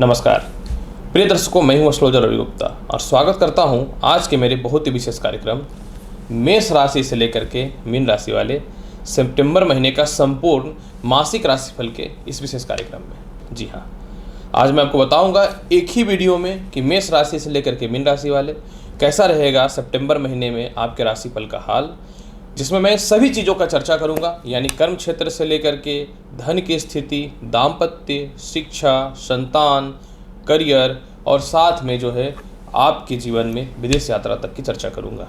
नमस्कार प्रिय दर्शकों, मैं हूं एस्ट्रोलॉजर रवि गुप्ता और स्वागत करता हूं आज के मेरे बहुत ही विशेष कार्यक्रम मेष राशि से लेकर के मीन राशि वाले सितंबर महीने का संपूर्ण मासिक राशिफल के इस विशेष कार्यक्रम में। जी हाँ, आज मैं आपको बताऊंगा एक ही वीडियो में कि मेष राशि से लेकर के मीन राशि वाले कैसा रहेगा सितंबर महीने में आपके राशिफल का हाल, जिसमें मैं सभी चीज़ों का चर्चा करूंगा, यानी कर्म क्षेत्र से लेकर के धन की स्थिति, दाम्पत्य, शिक्षा, संतान, करियर और साथ में जो है आपके जीवन में विदेश यात्रा तक की चर्चा करूंगा।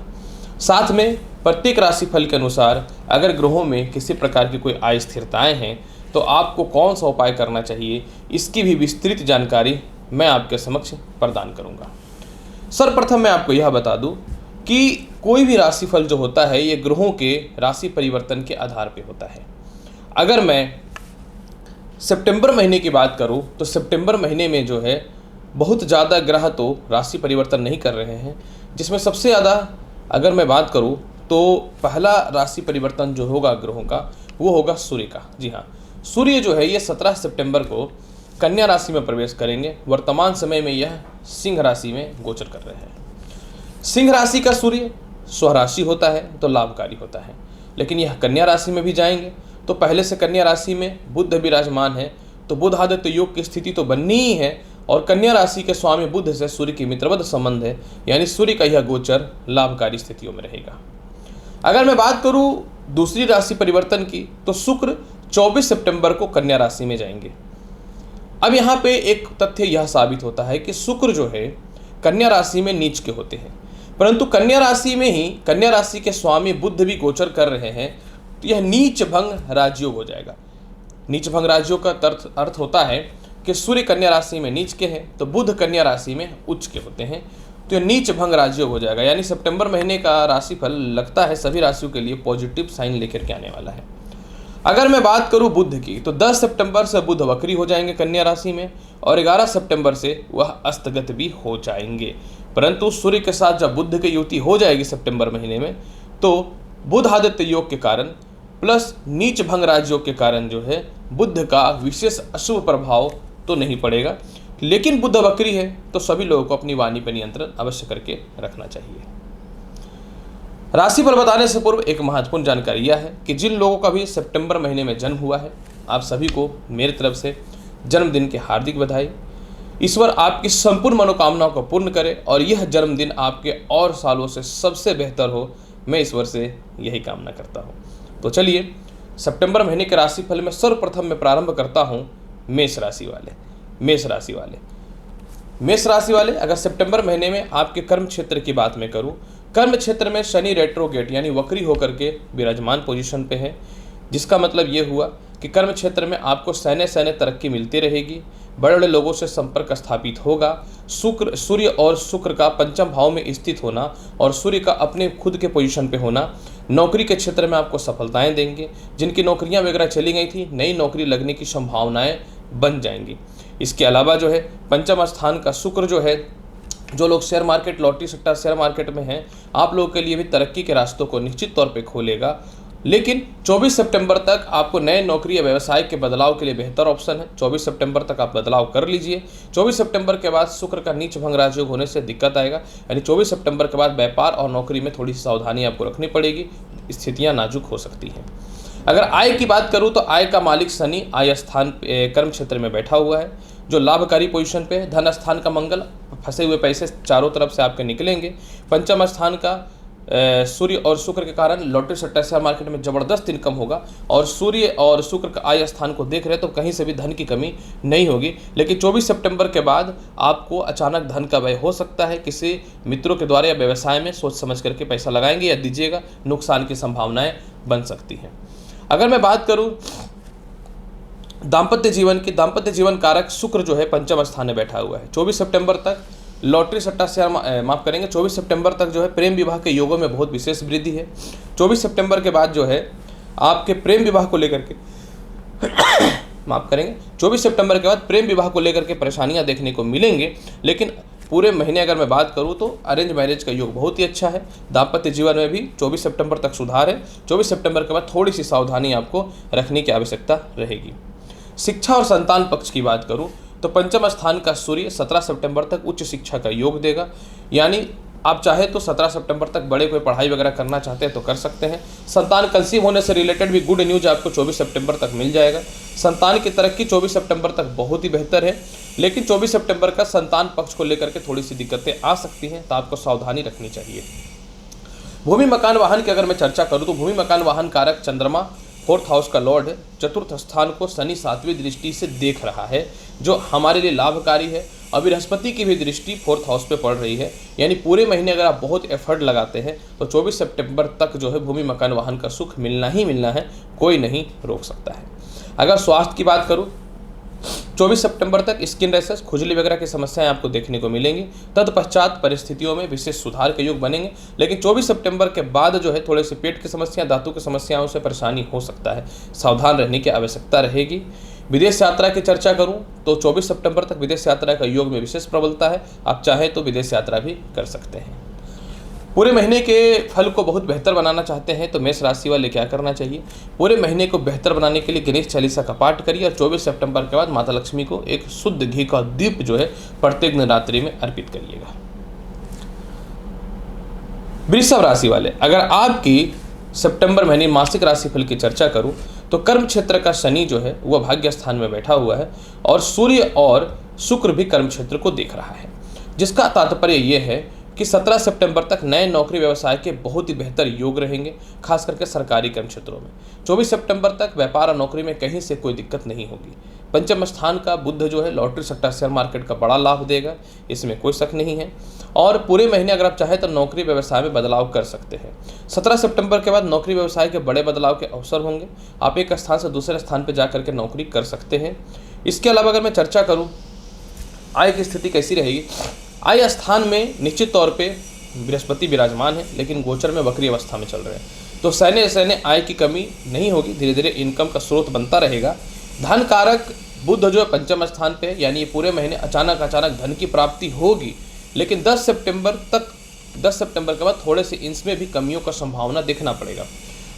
साथ में प्रत्येक राशिफल के अनुसार अगर ग्रहों में किसी प्रकार की कोई अस्थिरताएं हैं तो आपको कौन सा उपाय करना चाहिए, इसकी भी विस्तृत जानकारी मैं आपके समक्ष प्रदान करूंगा। सर्वप्रथम मैं आपको यह बता दूं कि कोई भी राशिफल जो होता है ये ग्रहों के राशि परिवर्तन के आधार पर होता है। अगर मैं सितंबर महीने की बात करूं तो सितंबर महीने में जो है बहुत ज़्यादा ग्रह तो राशि परिवर्तन नहीं कर रहे हैं, जिसमें सबसे ज़्यादा अगर मैं बात करूं तो पहला राशि परिवर्तन जो होगा ग्रहों का वो होगा सूर्य का। जी हाँ, सूर्य जो है ये 17 सितंबर को कन्या राशि में प्रवेश करेंगे। वर्तमान समय में यह सिंह राशि में गोचर कर रहे हैं। सिंह राशि का सूर्य स्वराशि होता है तो लाभकारी होता है, लेकिन यह कन्या राशि में भी जाएंगे तो पहले से कन्या राशि में बुध विराजमान है तो बुध आदित्य योग की स्थिति तो बननी ही है, और कन्या राशि के स्वामी बुध से सूर्य की मित्रवत संबंध है, यानी सूर्य का यह गोचर लाभकारी स्थितियों में रहेगा। अगर मैं बात करूं दूसरी राशि परिवर्तन की तो शुक्र 24 सितंबर को कन्या राशि में जाएंगे। अब यहाँ पे एक तथ्य यह साबित होता है कि शुक्र जो है कन्या राशि में नीच के होते हैं, परंतु कन्या राशि में ही कन्या राशि के स्वामी बुध भी गोचर कर रहे हैं, तो यह नीच भंग राजयोग हो जाएगा। नीच भंग राजयोग का अर्थ होता है कि सूर्य कन्या राशि में नीच के हैं तो बुध कन्या राशि में उच्च के होते हैं, तो यह नीच भंग राजयोग हो जाएगा। यानी सितंबर महीने का राशिफल लगता है सभी राशियों के लिए पॉजिटिव साइन लेकर के आने वाला है। अगर मैं बात करूं बुध की तो 10 सितंबर से बुध वक्री हो जाएंगे कन्या राशि में और 11 सितंबर से वह अस्तगत भी हो जाएंगे। परंतु सूर्य के साथ जब बुध की युति हो जाएगी सितंबर महीने में तो बुध आदित्य योग के कारण प्लस नीच भंग राजयोग के कारण जो है बुध का विशेष अशुभ प्रभाव तो नहीं पड़ेगा, लेकिन बुध वक्री है तो सभी लोगों को अपनी वाणी पर नियंत्रण अवश्य करके रखना चाहिए। राशि पर बताने से पूर्व एक महत्वपूर्ण जानकारी यह है कि जिन लोगों का भी सितंबर महीने में जन्म हुआ है, आप सभी को मेरी तरफ से जन्मदिन की हार्दिक बधाई। ईश्वर आपकी संपूर्ण मनोकामनाओं को पूर्ण करे और यह जन्मदिन आपके और सालों से सबसे बेहतर हो, मैं ईश्वर से यही कामना करता हूँ। तो चलिए सितंबर महीने के राशिफल में सर्वप्रथम मैं प्रारंभ करता हूँ मेष राशि वाले अगर सितंबर महीने में आपके कर्म क्षेत्र की बात मैं करूं, कर्म क्षेत्र में शनि रेट्रोगेट यानी वक्री होकर के विराजमान पोजीशन पे है, जिसका मतलब ये हुआ कि कर्म क्षेत्र में आपको सैन्य तरक्की मिलती रहेगी, बड़े बड़े लोगों से संपर्क स्थापित होगा। सूर्य और शुक्र का पंचम भाव में स्थित होना और सूर्य का अपने खुद के पोजीशन पे होना नौकरी के क्षेत्र में आपको सफलताएं देंगे। जिनकी नौकरियां वगैरह चली गई थी, नई नौकरी लगने की संभावनाएं बन जाएंगी। इसके अलावा जो है पंचम स्थान का शुक्र जो है, जो लोग शेयर मार्केट, लॉटरी सट्टा शेयर मार्केट में हैं, आप लोगों के लिए भी तरक्की के रास्तों को निश्चित तौर पे खोलेगा। लेकिन 24 सितंबर तक आपको नए नौकरी या व्यवसाय के बदलाव के लिए बेहतर ऑप्शन है। 24 सितंबर तक आप बदलाव कर लीजिए। 24 सितंबर के बाद शुक्र का नीच भंग राजयोग होने से दिक्कत आएगा, यानी 24 सितंबर के बाद व्यापार और नौकरी में थोड़ी सी सावधानी आपको रखनी पड़ेगी, स्थितियाँ नाजुक हो सकती हैं। अगर आय की बात करूं तो आय का मालिक शनि आय स्थान कर्म क्षेत्र में बैठा हुआ है, जो लाभकारी पोजीशन पे है। धन स्थान का मंगल, फंसे हुए पैसे चारों तरफ से आपके निकलेंगे। पंचम स्थान का सूर्य और शुक्र के कारण लॉटरी सट्टा शेयर मार्केट में ज़बरदस्त इनकम होगा, और सूर्य और शुक्र का आय स्थान को देख रहे तो कहीं से भी धन की कमी नहीं होगी। लेकिन 24 सितंबर के बाद आपको अचानक धन का व्यय हो सकता है, किसी मित्रों के द्वारा या व्यवसाय में सोच समझ करके पैसा लगाएंगे या दीजिएगा, नुकसान की संभावनाएं बन सकती हैं। अगर मैं बात करूं दाम्पत्य जीवन की, दाम्पत्य जीवन कारक शुक्र जो है पंचम स्थान में बैठा हुआ है। 24 सितंबर तक लॉटरी सट्टा शेयर 24 सितंबर तक जो है प्रेम विवाह के योगों में बहुत विशेष वृद्धि है। 24 सितंबर के बाद जो है आपके प्रेम विवाह को लेकर के 24 सितंबर के बाद प्रेम विवाह को लेकर के परेशानियां देखने को मिलेंगे, लेकिन पूरे महीने अगर मैं बात करूं तो अरेंज मैरिज का योग बहुत ही अच्छा है। दाम्पत्य जीवन में भी 24 सितंबर तक सुधार है। 24 सितंबर के बाद थोड़ी सी सावधानी आपको रखने की आवश्यकता रहेगी। शिक्षा और संतान पक्ष की बात करूं तो पंचम स्थान का सूर्य 17 सितंबर तक उच्च शिक्षा का योग देगा, यानी आप चाहे तो 17 सितंबर तक बड़े कोई पढ़ाई वगैरह करना चाहते हैं तो कर सकते हैं। संतान कंसीव होने से रिलेटेड भी गुड न्यूज आपको 24 सितंबर तक मिल जाएगा। संतान की तरक्की 24 सितंबर तक बहुत ही बेहतर है, लेकिन 24 सितंबर का संतान पक्ष को लेकर के थोड़ी सी दिक्कतें आ सकती हैं, तो आपको सावधानी रखनी चाहिए। भूमि मकान वाहन की अगर मैं चर्चा करूं तो भूमि मकान वाहन कारक चंद्रमा 4th हाउस का लॉर्ड है। चतुर्थ स्थान को शनि 7वीं दृष्टि से देख रहा है, जो हमारे लिए लाभकारी है। और बृहस्पति की भी दृष्टि 4th हाउस पे पड़ रही है, यानी पूरे महीने अगर आप बहुत एफर्ट लगाते हैं तो 24 सितंबर तक जो है भूमि मकान वाहन का सुख मिलना ही मिलना है, कोई नहीं रोक सकता है। अगर स्वास्थ्य की बात करूं 24 सितंबर तक स्किन रैशेस, खुजली वगैरह की समस्याएं आपको देखने को मिलेंगी। तत्पश्चात परिस्थितियों में विशेष सुधार के योग बनेंगे, लेकिन 24 सितंबर के बाद जो है थोड़े से पेट की समस्या, धातु की समस्याओं से परेशानी हो सकता है, सावधान रहने की आवश्यकता रहेगी। विदेश यात्रा की चर्चा करूं तो 24 सितंबर तक विदेश यात्रा का योग में विशेष प्रबलता है, आप चाहें तो विदेश यात्रा भी कर सकते हैं। पूरे महीने के फल को बहुत बेहतर बनाना चाहते हैं तो मेष राशि वाले क्या करना चाहिए? पूरे महीने को बेहतर बनाने के लिए गणेश चालीसा का पाठ करिए और 24 सितंबर के बाद माता लक्ष्मी को एक शुद्ध घी का दीप जो है प्रत्येक दिन रात्रि में अर्पित करिएगा। वृषभ राशि वाले, अगर आपकी सितंबर महीने मासिक राशिफल की चर्चा करूं तो कर्म क्षेत्र का शनि जो है वह भाग्य स्थान में बैठा हुआ है और सूर्य और शुक्र भी कर्म क्षेत्र को देख रहा है, जिसका तात्पर्य यह है कि 17 सितंबर तक नए नौकरी व्यवसाय के बहुत ही बेहतर योग रहेंगे, खास करके सरकारी कर्म क्षेत्रों में। 24 सितंबर तक व्यापार और नौकरी में कहीं से कोई दिक्कत नहीं होगी। पंचम स्थान का बुध जो है लॉटरी सट्टा शेयर मार्केट का बड़ा लाभ देगा, इसमें कोई शक नहीं है। और पूरे महीने अगर आप चाहें तो नौकरी व्यवसाय में बदलाव कर सकते हैं। 17 सितंबर के बाद नौकरी व्यवसाय के बड़े बदलाव के अवसर होंगे, आप एक स्थान से दूसरे स्थान पर जा करके नौकरी कर सकते हैं। इसके अलावा अगर मैं चर्चा करूँ आय की स्थिति कैसी रहेगी, आय स्थान में निश्चित तौर पे बृहस्पति विराजमान है, लेकिन गोचर में वक्री अवस्था में चल रहे हैं, तो सहने आय की कमी नहीं होगी, धीरे धीरे इनकम का स्रोत बनता रहेगा। धन कारक बुध जो है पंचम स्थान पे, यानी ये पूरे महीने अचानक धन की प्राप्ति होगी, लेकिन 10 सितंबर के बाद थोड़े से इसमें भी कमियों का संभावना देखना पड़ेगा।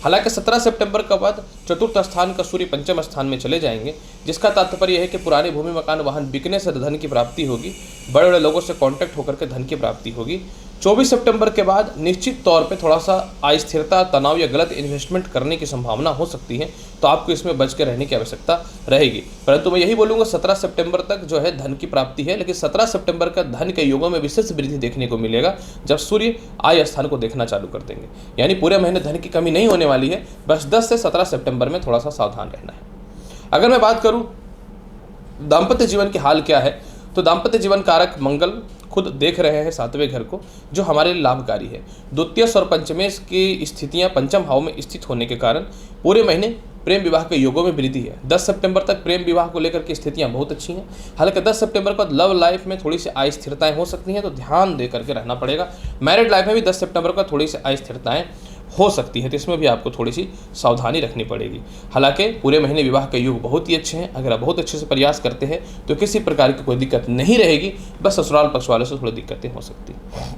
हालांकि 17 सितंबर के बाद चतुर्थ स्थान का सूर्य पंचम स्थान में चले जाएंगे, जिसका तात्पर्य है कि पुराने भूमि मकान वाहन बिकने से धन की प्राप्ति होगी, बड़े बड़े लोगों से कांटेक्ट होकर के धन की प्राप्ति होगी। 24 सितंबर के बाद निश्चित तौर पे थोड़ा सा अस्थिरता, तनाव या गलत इन्वेस्टमेंट करने की संभावना हो सकती है, तो आपको इसमें बच के रहने की आवश्यकता रहेगी। परंतु मैं यही बोलूँगा 17 सितंबर तक जो है धन की प्राप्ति है, लेकिन 17 सितंबर का धन के योगों में विशेष वृद्धि देखने को मिलेगा जब सूर्य आय स्थान को देखना चालू कर देंगे, यानी पूरे महीने धन की कमी नहीं होने वाली है, बस 10 से 17 सितंबर में थोड़ा सा सावधान रहना है। अगर मैं बात करूँ दाम्पत्य जीवन के हाल क्या है, तो दाम्पत्य जीवन कारक मंगल खुद देख रहे हैं 7वें घर को, जो हमारे लिए लाभकारी है। द्वितीय और पंचमेश की स्थितियां पंचम भाव में स्थित होने के कारण पूरे महीने प्रेम विवाह के योगों में वृद्धि है। 10 सितंबर तक प्रेम विवाह को लेकर की स्थितियां बहुत अच्छी हैं। हालांकि 10 सितंबर को लव लाइफ में थोड़ी सी अस्थिरताएं हो सकती हैं, तो ध्यान दे करके रहना पड़ेगा। मैरिड लाइफ में भी 10 सितंबर को थोड़ी सी अस्थिरताएं हो सकती है, तो इसमें भी आपको थोड़ी सी सावधानी रखनी पड़ेगी। हालांकि पूरे महीने विवाह के योग बहुत ही अच्छे हैं, अगर आप बहुत अच्छे से प्रयास करते हैं तो किसी प्रकार की कोई दिक्कत नहीं रहेगी, बस ससुराल पक्ष वालों से थोड़ी दिक्कतें हो सकती हैं।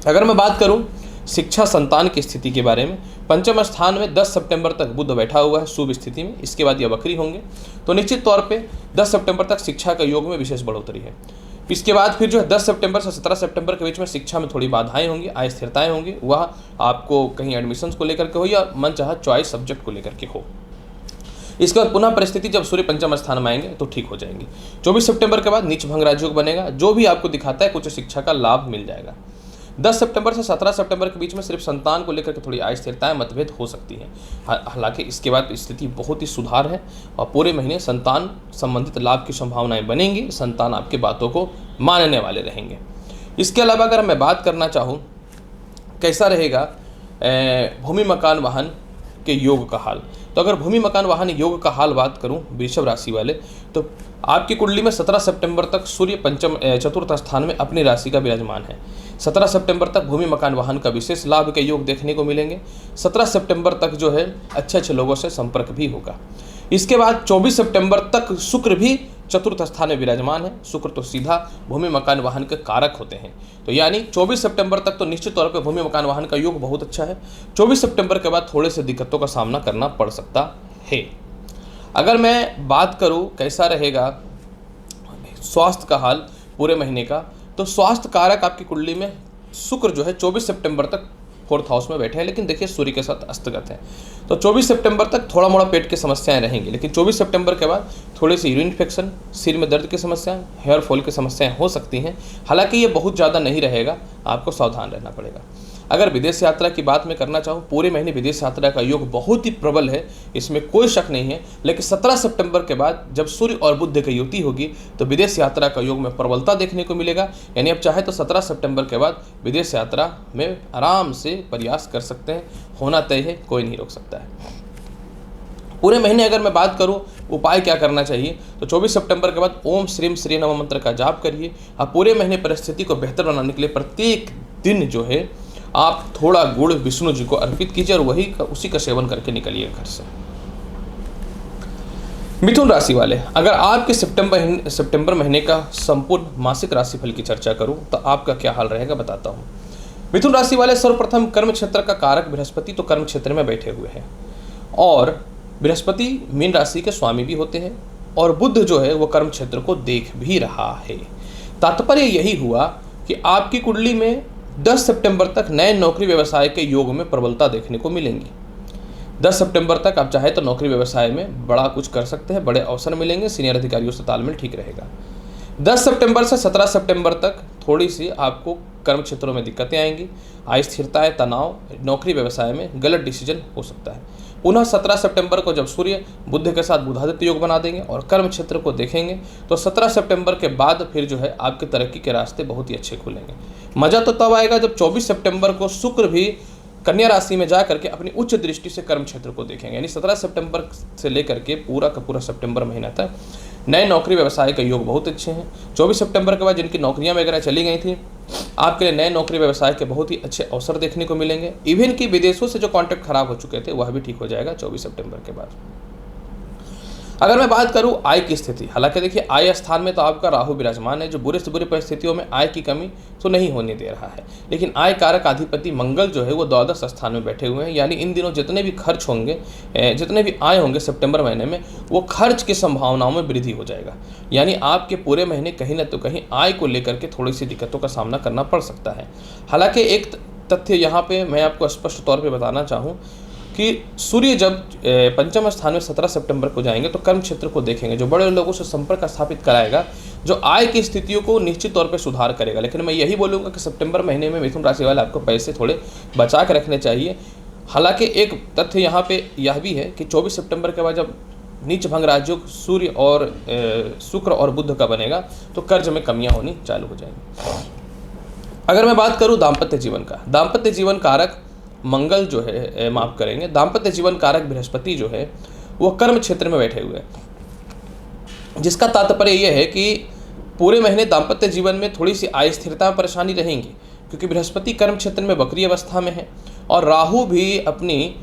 अगर मैं बात करूं शिक्षा संतान की स्थिति के बारे में, पंचम स्थान में 10 सितंबर तक बुध बैठा हुआ है शुभ स्थिति में, इसके बाद यह वक्री होंगे, तो निश्चित तौर पर 10 सितंबर तक शिक्षा के योग में विशेष बढ़ोतरी है। इसके बाद फिर जो है 10 सितंबर से 17 सितंबर के बीच में शिक्षा में थोड़ी बाधाएं होंगी, अस्थिरताएं होंगी, वह आपको कहीं एडमिशन्स को लेकर के हो या मन चाहा चॉइस सब्जेक्ट को लेकर के हो। इसके बाद पुनः परिस्थिति जब सूर्य पंचम स्थान में आएंगे तो ठीक हो जाएंगी। 24 सितंबर के बाद नीच भंग राजयोग बनेगा, जो भी आपको दिखाता है कुछ शिक्षा का लाभ मिल जाएगा। 10 सितंबर से 17 सितंबर के बीच में सिर्फ संतान को लेकर के थोड़ी अस्थिरताएं, मतभेद हो सकती हैं। हालांकि इसके बाद स्थिति बहुत ही सुधार है और पूरे महीने संतान संबंधित लाभ की संभावनाएं बनेंगी, संतान आपकी बातों को मानने वाले रहेंगे। इसके अलावा अगर मैं बात करना चाहूँ कैसा रहेगा भूमि मकान वाहन के योग का हाल, तो अगर भूमि मकान वाहन योग का हाल बात करूं वृषभ राशि वाले, तो आपकी कुंडली में 17 सितंबर तक सूर्य चतुर्थ स्थान में अपनी राशि का विराजमान है। 17 सितंबर तक भूमि मकान वाहन का विशेष लाभ के योग देखने को मिलेंगे। 17 सितंबर तक जो है अच्छे लोगों से संपर्क भी होगा। इसके बाद 24 सितंबर तक शुक्र भी चतुर्थ स्थान में विराजमान है। शुक्र तो सीधा भूमि मकान वाहन के कारक होते हैं, तो यानी 24 सितंबर तक तो निश्चित तौर पर भूमि मकान वाहन का योग बहुत अच्छा है। 24 सितंबर के बाद थोड़े से दिक्कतों का सामना करना पड़ सकता है। अगर मैं बात करूं कैसा रहेगा स्वास्थ्य का हाल पूरे महीने का, तो स्वास्थ्य कारक आपकी कुंडली में शुक्र जो है 24 सितंबर तक 4th हाउस में बैठे हैं, लेकिन देखिए सूर्य के साथ अस्तगत है। तो 24 सितंबर तक थोड़ा मोड़ा पेट की समस्याएं रहेंगी, लेकिन 24 सितंबर के बाद थोड़ी सी यूरिन इन्फेक्शन, सिर में दर्द की समस्याएं, हेयर फॉल की समस्याएं हो सकती हैं। हालांकि ये बहुत ज़्यादा नहीं रहेगा, आपको सावधान रहना पड़ेगा। अगर विदेश यात्रा की बात मैं करना चाहूँ, पूरे महीने विदेश यात्रा का योग बहुत ही प्रबल है, इसमें कोई शक नहीं है। लेकिन 17 सितंबर के बाद जब सूर्य और बुध की युति होगी तो विदेश यात्रा का योग में प्रबलता देखने को मिलेगा। यानी आप चाहे तो 17 सितंबर के बाद विदेश यात्रा में आराम से प्रयास कर सकते हैं, होना तय है, कोई नहीं रोक सकता है। पूरे महीने अगर मैं बात करूं उपाय क्या करना चाहिए, तो 24 सितंबर के बाद ओम श्रीम श्री नमः मंत्र का जाप करिए। आप पूरे महीने परिस्थिति को बेहतर बनाने के लिए प्रत्येक दिन जो है आप थोड़ा गुड़ विष्णु जी को अर्पित कीजिए और उसी का सेवन करके निकलिए घर से। मिथुन राशि वाले, अगर आपके सितंबर महीने का संपूर्ण मासिक राशिफल की चर्चा करूं तो आपका क्या हाल रहेगा बताता हूं। मिथुन राशि वाले, सर्वप्रथम कर्म क्षेत्र का कारक बृहस्पति तो कर्म क्षेत्र में बैठे हुए हैं, और बृहस्पति मीन राशि के स्वामी भी होते हैं, और बुध जो है वो कर्म क्षेत्र को देख भी रहा है। तात्पर्य यही हुआ कि आपकी कुंडली में 10 सितंबर तक नए नौकरी व्यवसाय के योग में प्रबलता देखने को मिलेंगी। 10 सितंबर तक आप चाहे तो नौकरी व्यवसाय में बड़ा कुछ कर सकते हैं, बड़े अवसर मिलेंगे, सीनियर अधिकारियों से तालमेल ठीक रहेगा। 10 सितंबर से 17 सितंबर तक थोड़ी सी आपको कर्म क्षेत्रों में दिक्कतें आएंगी, अस्थिरताएं, तनाव, नौकरी व्यवसाय में गलत डिसीजन हो सकता है। पुनः 17 सितंबर को जब सूर्य बुध के साथ बुधादित्य योग बना देंगे और कर्म क्षेत्र को देखेंगे तो 17 सितंबर के बाद फिर जो है आपके तरक्की के रास्ते बहुत ही अच्छे खुलेंगे। मजा तो तब आएगा जब 24 सितंबर को शुक्र भी कन्या राशि में जा करके अपनी उच्च दृष्टि से कर्म क्षेत्र को देखेंगे। यानी 17 सितंबर से लेकर के पूरा का पूरा सितंबर महीना तक नए नौकरी व्यवसाय के योग बहुत अच्छे हैं। 24 सितंबर के बाद जिनकी नौकरियां वगैरह चली गई थी, आपके लिए नए नौकरी व्यवसाय के बहुत ही अच्छे अवसर देखने को मिलेंगे। इवन कि विदेशों से जो कॉन्ट्रैक्ट खराब हो चुके थे वह भी ठीक हो जाएगा 24 सितंबर के बाद। अगर मैं बात करूं आय की स्थिति, हालांकि देखिए आय स्थान में तो आपका राहु विराजमान है, जो बुरे से बुरी परिस्थितियों में आय की कमी तो नहीं होने दे रहा है, लेकिन आय कारक अधिपति मंगल जो है वो 12 स्थान में बैठे हुए हैं। यानी इन दिनों जितने भी खर्च होंगे, जितने भी आय होंगे सितंबर महीने में, वो खर्च की संभावनाओं में वृद्धि हो जाएगा। यानी आपके पूरे महीने कहीं ना तो कहीं आय को लेकर के थोड़ी सी दिक्कतों का सामना करना पड़ सकता है। हालांकि एक तथ्य यहाँ पे मैं आपको स्पष्ट तौर पे बताना चाहूँ कि सूर्य जब पंचम स्थान में 17 सितंबर को जाएंगे तो कर्म क्षेत्र को देखेंगे, जो बड़े लोगों से संपर्क स्थापित कराएगा, जो आय की स्थितियों को निश्चित तौर पे सुधार करेगा। लेकिन मैं यही बोलूँगा कि सितंबर महीने में मिथुन राशि वाले आपको पैसे थोड़े बचा के रखने चाहिए। हालांकि एक तथ्य यहाँ पे यह भी है कि 24 सितंबर के बाद जब नीच भंग राजयोग सूर्य और शुक्र और बुध का बनेगा तो कर्ज में कमियाँ होनी चालू हो जाएंगी। अगर मैं बात करूँ दाम्पत्य जीवन का, दाम्पत्य जीवन कारक मंगल जो है माफ करेंगे, दाम्पत्य जीवन कारक बृहस्पति जो है वो कर्म क्षेत्र में बैठे हुए हैं, जिसका तात्पर्य यह है कि पूरे महीने दाम्पत्य जीवन में थोड़ी सी अस्थिरता परेशानी रहेंगी, क्योंकि बृहस्पति कर्म क्षेत्र में वक्री अवस्था में है और राहु भी अपनी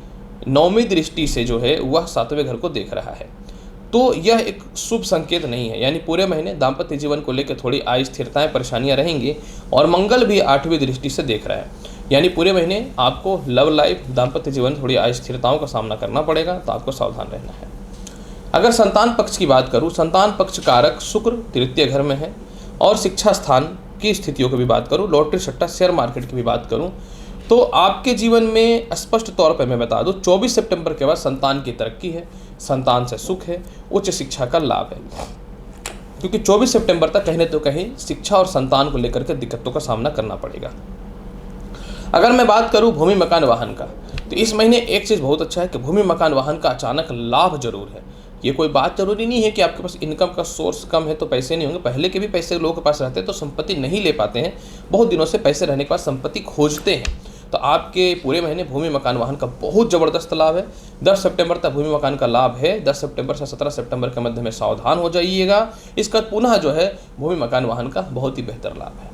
9वीं दृष्टि से जो है वह 7वें घर को देख रहा है। तो यह एक शुभ संकेत नहीं है। यानी पूरे महीने दाम्पत्य जीवन को लेकर थोड़ी अस्थिरताएं परेशानियां रहेंगी और मंगल भी 8वीं दृष्टि से देख रहा है। यानी पूरे महीने आपको लव लाइफ, दाम्पत्य जीवन थोड़ी अस्थिरताओं का सामना करना पड़ेगा, तो आपको सावधान रहना है। अगर संतान पक्ष की बात करूं, संतान पक्ष कारक शुक्र तृतीय घर में है, और शिक्षा स्थान की स्थितियों की भी बात करूं, लॉटरी सट्टा शेयर मार्केट की भी बात करूं, तो आपके जीवन में स्पष्ट तौर पर मैं बता दूं 24 सितंबर के बाद संतान की तरक्की है, संतान से सुख है, उच्च शिक्षा का लाभ है, क्योंकि 24 सितंबर तक कहीं न तो कहीं शिक्षा और संतान को लेकर के दिक्कतों का सामना करना पड़ेगा। अगर मैं बात करूं भूमि मकान वाहन का, तो इस महीने एक चीज़ बहुत अच्छा है कि भूमि मकान वाहन का अचानक लाभ जरूर है। ये कोई बात जरूरी नहीं है कि आपके पास इनकम का सोर्स कम है तो पैसे नहीं होंगे। पहले के भी पैसे लोगों के पास रहते हैं तो संपत्ति नहीं ले पाते हैं, बहुत दिनों से पैसे रहने के बाद संपत्ति खोजते हैं। तो आपके पूरे महीने भूमि मकान वाहन का बहुत ज़बरदस्त लाभ है। 10 सितंबर तक भूमि मकान का लाभ है। 10 सितंबर से 17 सितंबर के मध्य में सावधान हो जाइएगा। इसका पुनः जो है भूमि मकान वाहन का बहुत ही बेहतर लाभ है।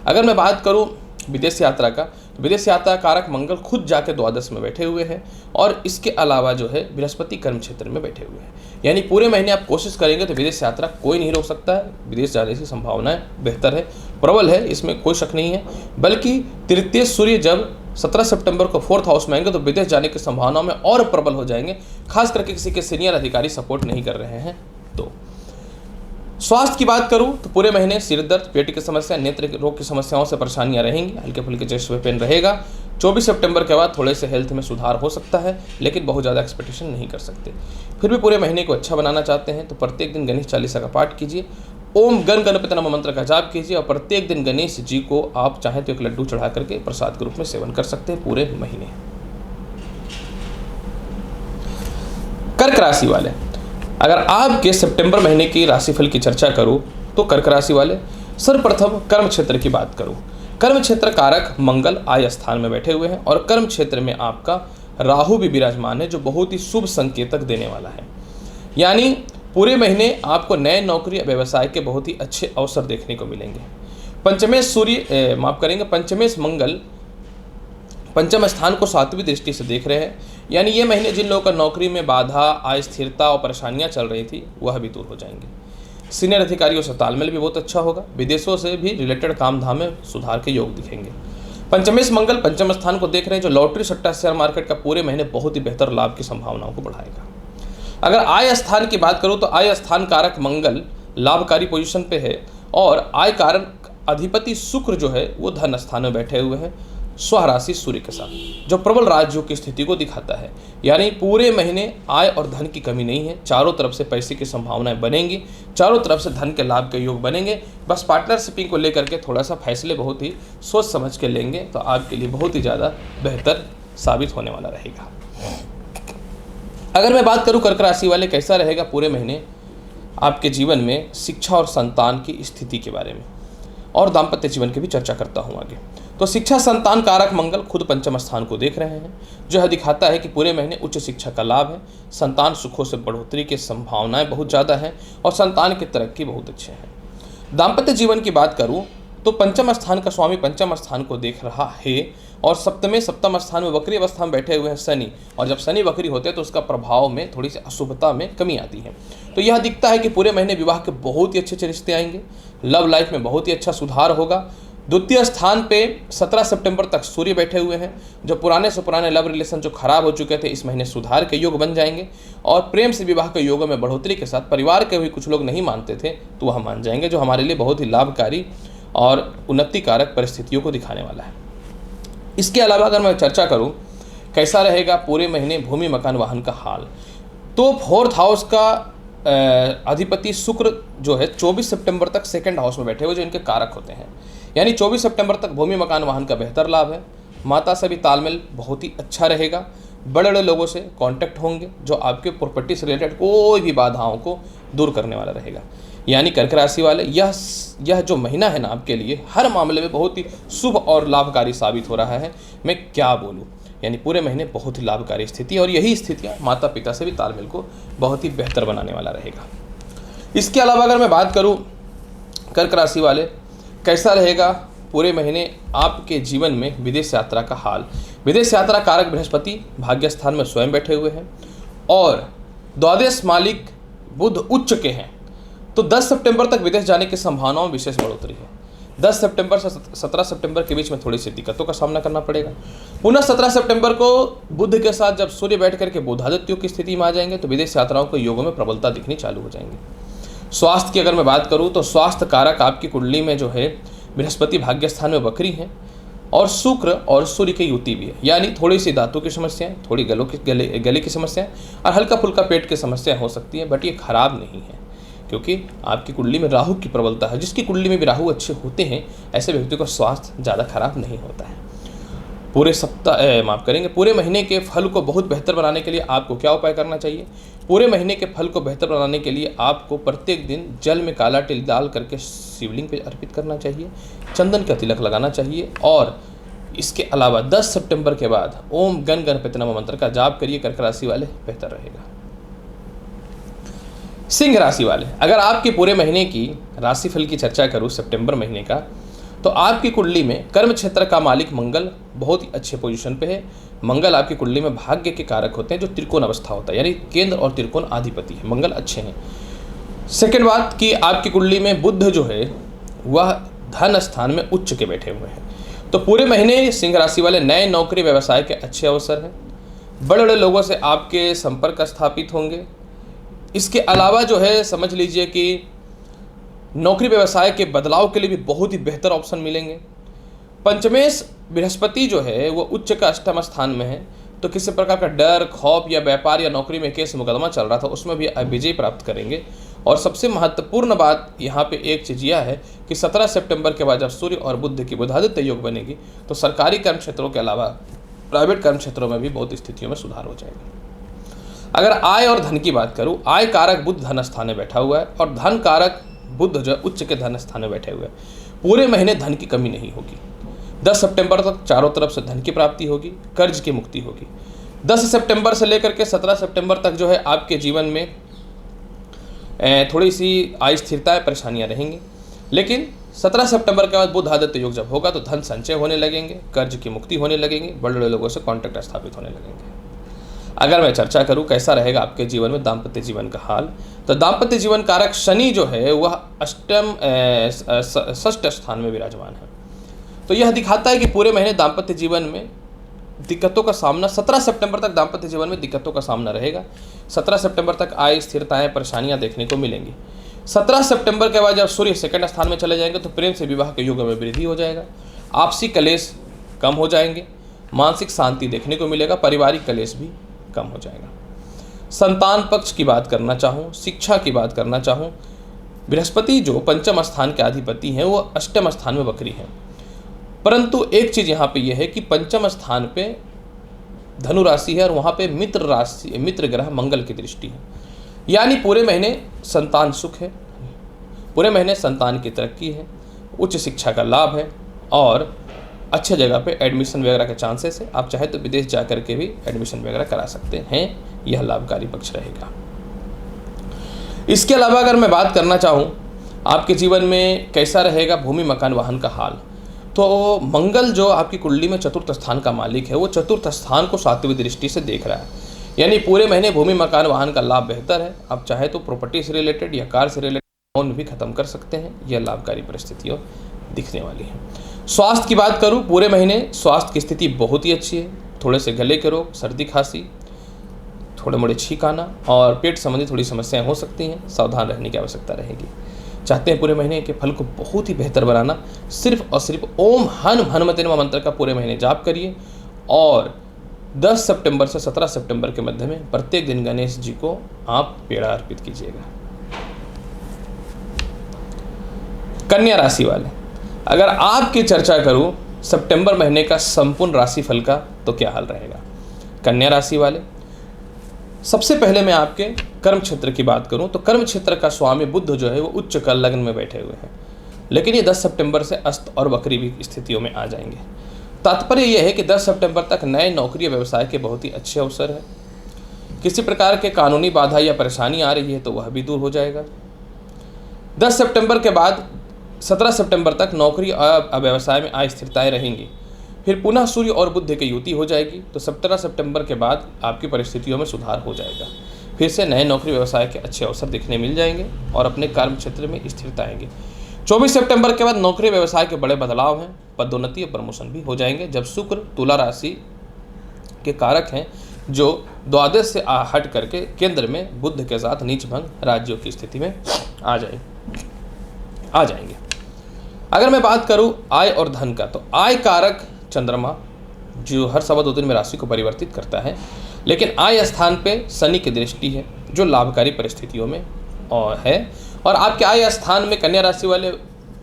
अगर मैं बात करूँ विदेश यात्रा का, तो विदेश यात्रा कारक मंगल खुद जाके द्वादश में बैठे हुए हैं, और इसके अलावा जो है बृहस्पति कर्म क्षेत्र में बैठे हुए हैं। यानी पूरे महीने आप कोशिश करेंगे तो विदेश यात्रा कोई नहीं रोक सकता है। विदेश जाने की संभावनाएं बेहतर है, प्रबल है, इसमें कोई शक नहीं है। बल्कि तृतीय सूर्य जब 17 सितंबर को 4th हाउस में आएंगे तो विदेश जाने की संभावनाओं में और प्रबल हो जाएंगे, खास करके किसी के सीनियर अधिकारी सपोर्ट नहीं कर रहे हैं तो। स्वास्थ्य की बात करूं तो पूरे महीने सिर दर्द, पेट की समस्या, नेत्र रोग की समस्याओं से परेशानियां रहेंगी, हल्के फुल्के चेस्ट में पेन रहेगा। 24 सितंबर के बाद थोड़े से हेल्थ में सुधार हो सकता है, लेकिन बहुत ज़्यादा एक्सपेक्टेशन नहीं कर सकते। फिर भी पूरे महीने को अच्छा बनाना चाहते हैं तो प्रत्येक दिन गणेश चालीसा का पाठ कीजिए, ओम गण गणपति नमः मंत्र का जाप कीजिए और प्रत्येक दिन गणेश जी को आप चाहें तो एक लड्डू चढ़ा करके प्रसाद के रूप में सेवन कर सकते हैं पूरे महीने। कर्क राशि वाले, अगर आपके सितंबर महीने की राशिफल की चर्चा करूं तो कर्क राशि वाले सर्वप्रथम कर्म क्षेत्र की बात करूं। कर्म क्षेत्र कारक मंगल आय स्थान में बैठे हुए हैं और कर्म क्षेत्र में आपका राहु भी विराजमान है, जो बहुत ही शुभ संकेतक देने वाला है। यानी पूरे महीने आपको नए नौकरी व्यवसाय के बहुत ही अच्छे अवसर देखने को मिलेंगे। पंचमेश मंगल पंचम स्थान को 7वीं दृष्टि से देख रहे हैं। यानी ये महीने जिन लोगों का नौकरी में बाधा, अस्थिरता और परेशानियां चल रही थी वह भी दूर हो जाएंगे। सीनियर अधिकारियों से तालमेल भी बहुत अच्छा होगा। विदेशों से भी रिलेटेड काम धाम में सुधार के योग दिखेंगे। पंचमेश मंगल पंचम स्थान को देख रहे हैं, जो लॉटरी सट्टा शेयर मार्केट का पूरे महीने बहुत ही बेहतर लाभ की संभावनाओं को बढ़ाएगा। अगर आय स्थान की बात करूँ तो आय स्थान कारक मंगल लाभकारी पोजीशन पे है और आय कारक अधिपति शुक्र जो है वो धन स्थान में बैठे हुए हैं स्वराशि सूर्य के साथ, जो प्रबल राजयोग की स्थिति को दिखाता है। यानी पूरे महीने आय और धन की कमी नहीं है, चारों तरफ से पैसे की संभावनाएं बनेंगी, चारों तरफ से धन के लाभ के योग बनेंगे। बस पार्टनरशिपिंग को लेकर के थोड़ा सा फैसले बहुत ही सोच समझ के लेंगे तो आपके लिए बहुत ही ज़्यादा बेहतर साबित होने वाला रहेगा। अगर मैं बात करूँ कर्क राशि वाले कैसा रहेगा पूरे महीने आपके जीवन में शिक्षा और संतान की स्थिति के बारे में और दाम्पत्य जीवन की भी चर्चा करता हूँ आगे। तो शिक्षा संतान कारक मंगल खुद पंचम स्थान को देख रहे हैं, जो यह दिखाता है कि पूरे महीने उच्च शिक्षा का लाभ है, संतान सुखों से बढ़ोतरी की संभावनाएं बहुत ज़्यादा हैं और संतान की तरक्की बहुत अच्छे हैं। दाम्पत्य जीवन की बात करूं तो पंचम स्थान का स्वामी पंचम स्थान को देख रहा है और सप्तम स्थान में वक्री अवस्था में बैठे हुए हैं शनि, और जब शनि वक्री होते हैं तो उसका प्रभाव में थोड़ी सी अशुभता में कमी आती है। तो यह दिखता है कि पूरे महीने विवाह के बहुत ही अच्छे रिश्ते आएंगे, लव लाइफ में बहुत ही अच्छा सुधार होगा। द्वितीय स्थान पे 17 सितंबर तक सूर्य बैठे हुए हैं, जो पुराने से पुराने लव रिलेशन जो खराब हो चुके थे इस महीने सुधार के योग बन जाएंगे और प्रेम से विवाह के योगों में बढ़ोतरी के साथ परिवार के भी कुछ लोग नहीं मानते थे तो वह मान जाएंगे, जो हमारे लिए बहुत ही लाभकारी और उन्नति कारक परिस्थितियों को दिखाने वाला है। इसके अलावा अगर मैं चर्चा करूँ कैसा रहेगा पूरे महीने भूमि मकान वाहन का हाल, तो 4th हाउस का अधिपति शुक्र जो है 24 सितंबर तक 2nd हाउस में बैठे हुए जो इनके कारक होते हैं। यानी 24 सितंबर तक भूमि मकान वाहन का बेहतर लाभ है। माता से भी तालमेल बहुत ही अच्छा रहेगा। बड़े बड़े लोगों से कांटेक्ट होंगे जो आपके प्रॉपर्टी से रिलेटेड कोई भी बाधाओं को दूर करने वाला रहेगा। यानी कर्क राशि वाले यह जो महीना है ना आपके लिए हर मामले में बहुत ही शुभ और लाभकारी साबित हो रहा है। मैं क्या बोलूँ, यानी पूरे महीने बहुत ही लाभकारी स्थिति है और यही स्थितियाँ माता पिता से भी तालमेल को बहुत ही बेहतर बनाने वाला रहेगा। इसके अलावा अगर मैं बात करूँ कर्क राशि वाले कैसा रहेगा पूरे महीने आपके जीवन में विदेश यात्रा का हाल। विदेश यात्रा कारक बृहस्पति भाग्य स्थान में स्वयं बैठे हुए हैं और द्वादश मालिक बुध उच्च के हैं, तो 10 सितंबर तक विदेश जाने की संभावनाओं में विशेष बढ़ोतरी है। 10 सितंबर से 17 सितंबर के बीच में थोड़ी सी दिक्कतों का सामना करना पड़ेगा। पुनः 17 सितंबर को बुध के साथ जब सूर्य बैठ करके बुधादित्यों की स्थिति में आ जाएंगे तो विदेश यात्राओं के योगों में प्रबलता दिखनी चालू हो जाएंगी। स्वास्थ्य की अगर मैं बात करूं तो स्वास्थ्य कारक आपकी कुंडली में जो है बृहस्पति भाग्य स्थान में वक्री हैं और शुक्र और सूर्य की युति भी है। यानी थोड़ी सी दांतों की समस्याएं, थोड़ी गले की समस्याएं और हल्का फुल्का पेट की समस्याएं हो सकती हैं, बट ये खराब नहीं है क्योंकि आपकी कुंडली में राहु की प्रबलता है। जिसकी कुंडली में भी राहु अच्छे होते हैं ऐसे व्यक्ति का स्वास्थ्य ज़्यादा खराब नहीं होता है। पूरे महीने के फल को बहुत बेहतर बनाने के लिए आपको क्या उपाय करना चाहिए? पूरे महीने के फल को बेहतर बनाने के लिए आपको प्रत्येक दिन जल में काला तिल डाल करके शिवलिंग पे अर्पित करना चाहिए, चंदन का तिलक लगाना चाहिए और इसके अलावा 10 सितंबर के बाद ओम गण गणपति नमः मंत्र का जाप करिए। कर्क राशि वाले बेहतर रहेगा। सिंह राशि वाले, अगर आपके पूरे महीने की राशिफल की चर्चा करूँ सितंबर महीने का, तो आपकी कुंडली में कर्म क्षेत्र का मालिक मंगल बहुत ही अच्छे पोजीशन पे है। मंगल आपकी कुंडली में भाग्य के कारक होते हैं जो त्रिकोण अवस्था होता है, यानी केंद्र और त्रिकोण अधिपति है, मंगल अच्छे हैं। सेकेंड बात कि आपकी कुंडली में बुध जो है वह धन स्थान में उच्च के बैठे हुए हैं। तो पूरे महीने सिंह राशि वाले नए नौकरी व्यवसाय के अच्छे अवसर हैं। बड़े बड़े लोगों से आपके संपर्क स्थापित होंगे। इसके अलावा जो है समझ लीजिए कि नौकरी व्यवसाय के बदलाव के लिए भी बहुत ही बेहतर ऑप्शन मिलेंगे। पंचमेश बृहस्पति जो है वो उच्च का अष्टम स्थान में है, तो किसी प्रकार का डर, खौफ या व्यापार या नौकरी में केस मुकदमा चल रहा था उसमें भी आप विजय प्राप्त करेंगे। और सबसे महत्वपूर्ण बात यहाँ पे एक चीज़ यह है कि 17 सितंबर के बाद जब सूर्य और बुध की बुधादित्य योग बनेगी तो सरकारी कर्म क्षेत्रों के अलावा प्राइवेट कर्म क्षेत्रों में भी बहुत स्थितियों में सुधार हो जाएगा। अगर आय और धन की बात करूँ, आय कारक बुध धन स्थान में बैठा हुआ है और धन कारक बुध जो उच्च के धन स्थान में बैठे हुए हैं। पूरे महीने धन की कमी नहीं होगी। 10 सितंबर तक चारों तरफ से धन की प्राप्ति होगी, कर्ज की मुक्ति होगी। 10 सितंबर से लेकर के 17 सितंबर तक जो है आपके जीवन में थोड़ी सी अस्थिरताएं, परेशानियां रहेंगी, लेकिन 17 सितंबर के बाद बुध आदित्य योग जब होगा तो धन संचय होने लगेंगे, कर्ज की मुक्ति होने लगेगी, बड़े बड़े लोगों से कॉन्टैक्ट स्थापित होने लगेंगे। अगर मैं चर्चा करूं कैसा रहेगा आपके जीवन में दाम्पत्य जीवन का हाल, तो दाम्पत्य जीवन कारक शनि जो है वह षष्ठ स्थान में विराजमान है। तो यह दिखाता है कि पूरे महीने दाम्पत्य जीवन में दिक्कतों का सामना, 17 सितंबर तक दाम्पत्य जीवन में दिक्कतों का सामना रहेगा। 17 सितंबर तक आय, स्थिरताएं, परेशानियां देखने को मिलेंगी। 17 सितंबर के बाद जब सूर्य सेकंड स्थान में चले जाएंगे तो प्रेम से विवाह के युग में वृद्धि हो जाएगा, आपसी कलेश कम हो जाएंगे, मानसिक शांति देखने को मिलेगा, पारिवारिक कलेश भी कम हो जाएगा। संतान पक्ष की बात करना चाहूँ, शिक्षा की बात करना चाहूँ, बृहस्पति जो पंचम स्थान के अधिपति हैं वो अष्टम स्थान में वक्री हैं। परंतु एक चीज़ यहाँ पे यह है कि पंचम स्थान पे धनु राशि है और वहाँ पे मित्र ग्रह मंगल की दृष्टि है, यानी पूरे महीने संतान सुख है, पूरे महीने संतान की तरक्की है, उच्च शिक्षा का लाभ है और अच्छे जगह पे एडमिशन वगैरह के चांसेस है। आप चाहे तो विदेश जा कर के भी एडमिशन वगैरह करा सकते हैं, यह लाभकारी पक्ष रहेगा। इसके अलावा अगर मैं बात करना चाहूँ आपके जीवन में कैसा रहेगा भूमि मकान वाहन का हाल, तो मंगल जो आपकी कुंडली में चतुर्थ स्थान का मालिक है वो चतुर्थ स्थान को सातवीं दृष्टि से देख रहा है, यानी पूरे महीने भूमि मकान वाहन का लाभ बेहतर है। आप चाहे तो प्रॉपर्टी से रिलेटेड या कार से रिलेटेड लोन भी खत्म कर सकते हैं, यह लाभकारी परिस्थितियों दिखने वाली है। स्वास्थ्य की बात करूं, पूरे महीने स्वास्थ्य की स्थिति बहुत ही अच्छी है। थोड़े से गले के रोग, सर्दी खांसी, थोड़े मोड़े छींक आना और पेट संबंधी थोड़ी समस्याएं हो सकती हैं, सावधान रहने की आवश्यकता रहेगी। चाहते हैं पूरे महीने के फल को बहुत ही बेहतर बनाना, सिर्फ और सिर्फ ओम हनुमते नमः मंत्र का पूरे महीने जाप करिए और 10 सितंबर से 17 सितंबर के मध्य में प्रत्येक दिन गणेश जी को आप पेड़ा अर्पित कीजिएगा। कन्या राशि वाले, अगर आपकी चर्चा करूं सितंबर महीने का संपूर्ण राशिफल का, तो क्या हाल रहेगा। कन्या राशि वाले, सबसे पहले मैं आपके कर्म क्षेत्र की बात करूं तो कर्म क्षेत्र का स्वामी बुध जो है वो उच्च का लग्न में बैठे हुए हैं, लेकिन ये 10 सितंबर से अस्त और वक्री भी स्थितियों में आ जाएंगे। तात्पर्य यह है कि 10 सितंबर तक नए नौकरी व्यवसाय के बहुत ही अच्छे अवसर है। किसी प्रकार के कानूनी बाधा या परेशानी आ रही है तो वह भी दूर हो जाएगा। 10 सितंबर के बाद 17 सितंबर तक नौकरी और व्यवसाय में अस्थिरताएं रहेंगी, फिर पुनः सूर्य और बुध की युति हो जाएगी, तो 17 सितंबर के बाद आपकी परिस्थितियों में सुधार हो जाएगा। फिर से नए नौकरी व्यवसाय के अच्छे अवसर दिखने मिल जाएंगे और अपने कार्य क्षेत्र में स्थिरता आएंगे। 24 सितंबर के बाद नौकरी व्यवसाय के बड़े बदलाव हैं, पदोन्नति और प्रमोशन भी हो जाएंगे, जब शुक्र तुला राशि के कारक हैं जो द्वादश से हट करके केंद्र में बुध के साथ नीच भंग राज्यों की स्थिति में आ जाएंगे। अगर मैं बात करूं आय और धन का, तो आय कारक चंद्रमा जो हर सवा 2 दिन में राशि को परिवर्तित करता है, लेकिन आय स्थान पे शनि की दृष्टि है जो लाभकारी परिस्थितियों में है, और आपके आय स्थान में कन्या राशि वाले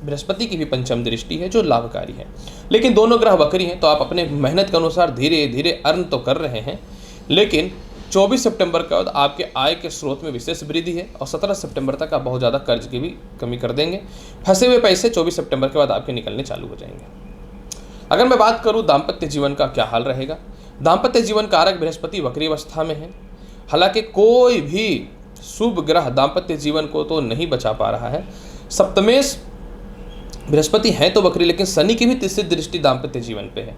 बृहस्पति की भी पंचम दृष्टि है जो लाभकारी है। लेकिन दोनों ग्रह वक्री हैं, तो आप अपने मेहनत के अनुसार धीरे धीरे अर्न तो कर रहे हैं, लेकिन 24 सितंबर के बाद आपके आय के स्रोत में विशेष वृद्धि है और 17 सितंबर तक आप बहुत ज़्यादा कर्ज की भी कमी कर देंगे। फंसे हुए पैसे 24 सितंबर के बाद आपके निकलने चालू हो जाएंगे। अगर मैं बात करूं दाम्पत्य जीवन का क्या हाल रहेगा, दाम्पत्य जीवन कारक बृहस्पति वक्री अवस्था में है। हालांकि कोई भी शुभ ग्रह दाम्पत्य जीवन को तो नहीं बचा पा रहा है। सप्तमेश बृहस्पति है तो वक्री, लेकिन शनि की भी तीसरी दृष्टि दाम्पत्य जीवन पे है,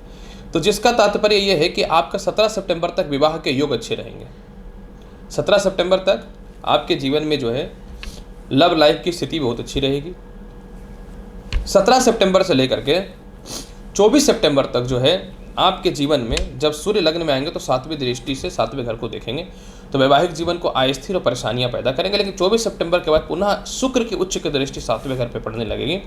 तो जिसका तात्पर्य यह है कि आपका 17 सितंबर तक विवाह के योग अच्छे रहेंगे। 17 सितंबर तक आपके जीवन में जो है लव लाइफ की स्थिति बहुत अच्छी रहेगी। 17 सितंबर से लेकर के 24 सितंबर तक जो है आपके जीवन में जब सूर्य लग्न में आएंगे तो 7वीं दृष्टि से 7वें घर को देखेंगे, तो वैवाहिक जीवन को अस्थिर और परेशानियां पैदा करेंगे। लेकिन 24 सितंबर के बाद पुनः शुक्र की उच्च की दृष्टि 7वें घर पे पड़ने लगेगी,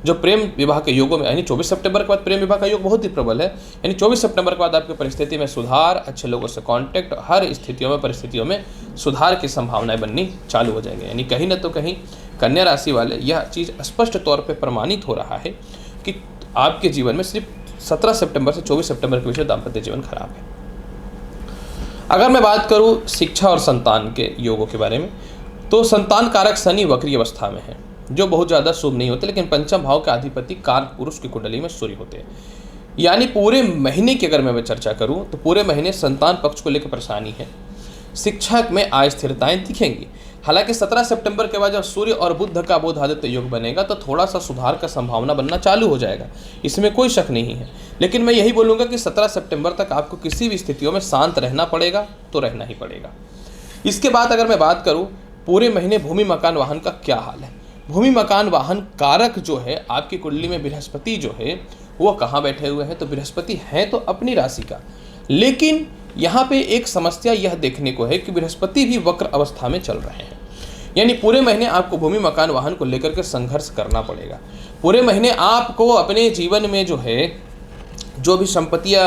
जो प्रेम विवाह के योगों में, यानी 24 सितंबर के बाद प्रेम विवाह का योग बहुत ही प्रबल है। यानी 24 सितंबर के बाद आपकी परिस्थिति में सुधार, अच्छे लोगों से कॉन्टैक्ट, हर स्थितियों में परिस्थितियों में सुधार की संभावनाएं बननी चालू हो जाएंगी। यानी कहीं ना तो कहीं कन्या राशि वाले यह चीज़ स्पष्ट तौर पर प्रमाणित हो रहा है कि आपके जीवन में सिर्फ 17 सितंबर से 24 सितंबर के बीच में दाम्पत्य जीवन खराब है। अगर मैं बात करूं शिक्षा और संतान के योगों के बारे में, तो संतान कारक शनि वक्री अवस्था में है, जो बहुत ज़्यादा शुभ नहीं होते। लेकिन पंचम भाव के अधिपति कारक पुरुष की कुंडली में सूर्य होते हैं। यानी पूरे महीने की अगर मैं चर्चा करूं तो पूरे महीने संतान पक्ष को लेकर परेशानी है, शिक्षा में अस्थिरताएं दिखेंगी। हालांकि 17 सितंबर के बाद जब सूर्य और बुध का बोधादित्य योग बनेगा तो थोड़ा सा सुधार का संभावना बनना चालू हो जाएगा, इसमें कोई शक नहीं है। लेकिन मैं यही बोलूँगा कि 17 सितंबर तक आपको किसी भी स्थितियों में शांत रहना पड़ेगा, तो रहना ही पड़ेगा। इसके बाद अगर मैं बात करूँ पूरे महीने भूमि मकान वाहन का क्या हाल है। भूमि मकान वाहन कारक जो है आपकी कुंडली में बृहस्पति जो है वो कहाँ बैठे हुए हैं, तो बृहस्पति हैं तो अपनी राशि का, लेकिन यहाँ पे एक समस्या यह देखने को है कि बृहस्पति भी वक्र अवस्था में चल रहे हैं। यानी पूरे महीने आपको भूमि मकान वाहन को लेकर के संघर्ष करना पड़ेगा। पूरे महीने आपको अपने जीवन में जो है, जो भी संपत्तियाँ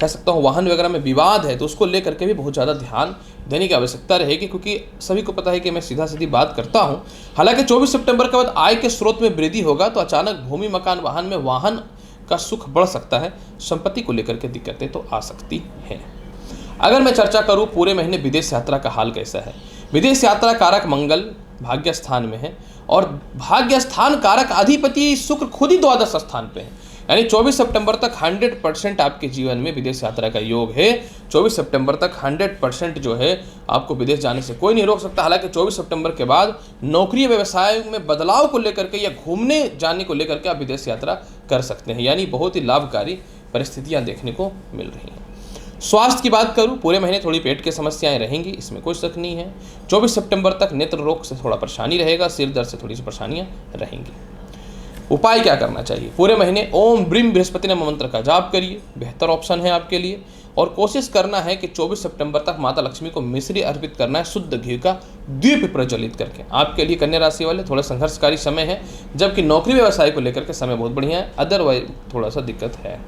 कह सकता हूँ वाहन वगैरह में विवाद है, तो उसको लेकर के भी बहुत ज़्यादा ध्यान देने की आवश्यकता रहेगी, क्योंकि सभी को पता है कि मैं सीधा सीधी बात करता हूँ। हालांकि 24 सितंबर के बाद आय के स्रोत में वृद्धि होगा, तो अचानक भूमि मकान वाहन में वाहन का सुख बढ़ सकता है, संपत्ति को लेकर के दिक्कतें तो आ सकती हैं। अगर मैं चर्चा करूं पूरे महीने विदेश यात्रा का हाल कैसा है, विदेश यात्रा कारक मंगल भाग्य स्थान में है, और भाग्य स्थान कारक अधिपति शुक्र खुद ही द्वादश स्थान पे है। यानी 24 सितंबर तक 100% आपके जीवन में विदेश यात्रा का योग है। 24 सितंबर तक 100% जो है आपको विदेश जाने से कोई नहीं रोक सकता। हालांकि 24 सितंबर के बाद नौकरी व्यवसाय में बदलाव को लेकर के या घूमने जाने को लेकर के आप विदेश यात्रा कर सकते हैं। यानी बहुत ही लाभकारी परिस्थितियां देखने को मिल रही हैं। स्वास्थ्य की बात करूं, पूरे महीने थोड़ी पेट की समस्याएं रहेंगी, इसमें कोई शक नहीं है। 24 सितंबर तक नेत्र रोग से थोड़ा परेशानी रहेगा, सिर दर्द से थोड़ी सी परेशानियां रहेंगी। उपाय क्या करना चाहिए, पूरे महीने ओम ब्रीम बृहस्पति नाम मंत्र का जाप करिए, बेहतर ऑप्शन है आपके लिए। और कोशिश करना है कि 24 सितंबर तक माता लक्ष्मी को मिश्री अर्पित करना है, शुद्ध घी का दीप प्रज्वलित करके। आपके लिए कन्या राशि वाले थोड़ा संघर्षकारी समय है, जबकि नौकरी व्यवसाय को लेकर के समय बहुत बढ़िया है, अदरवाइज थोड़ा सा दिक्कत है।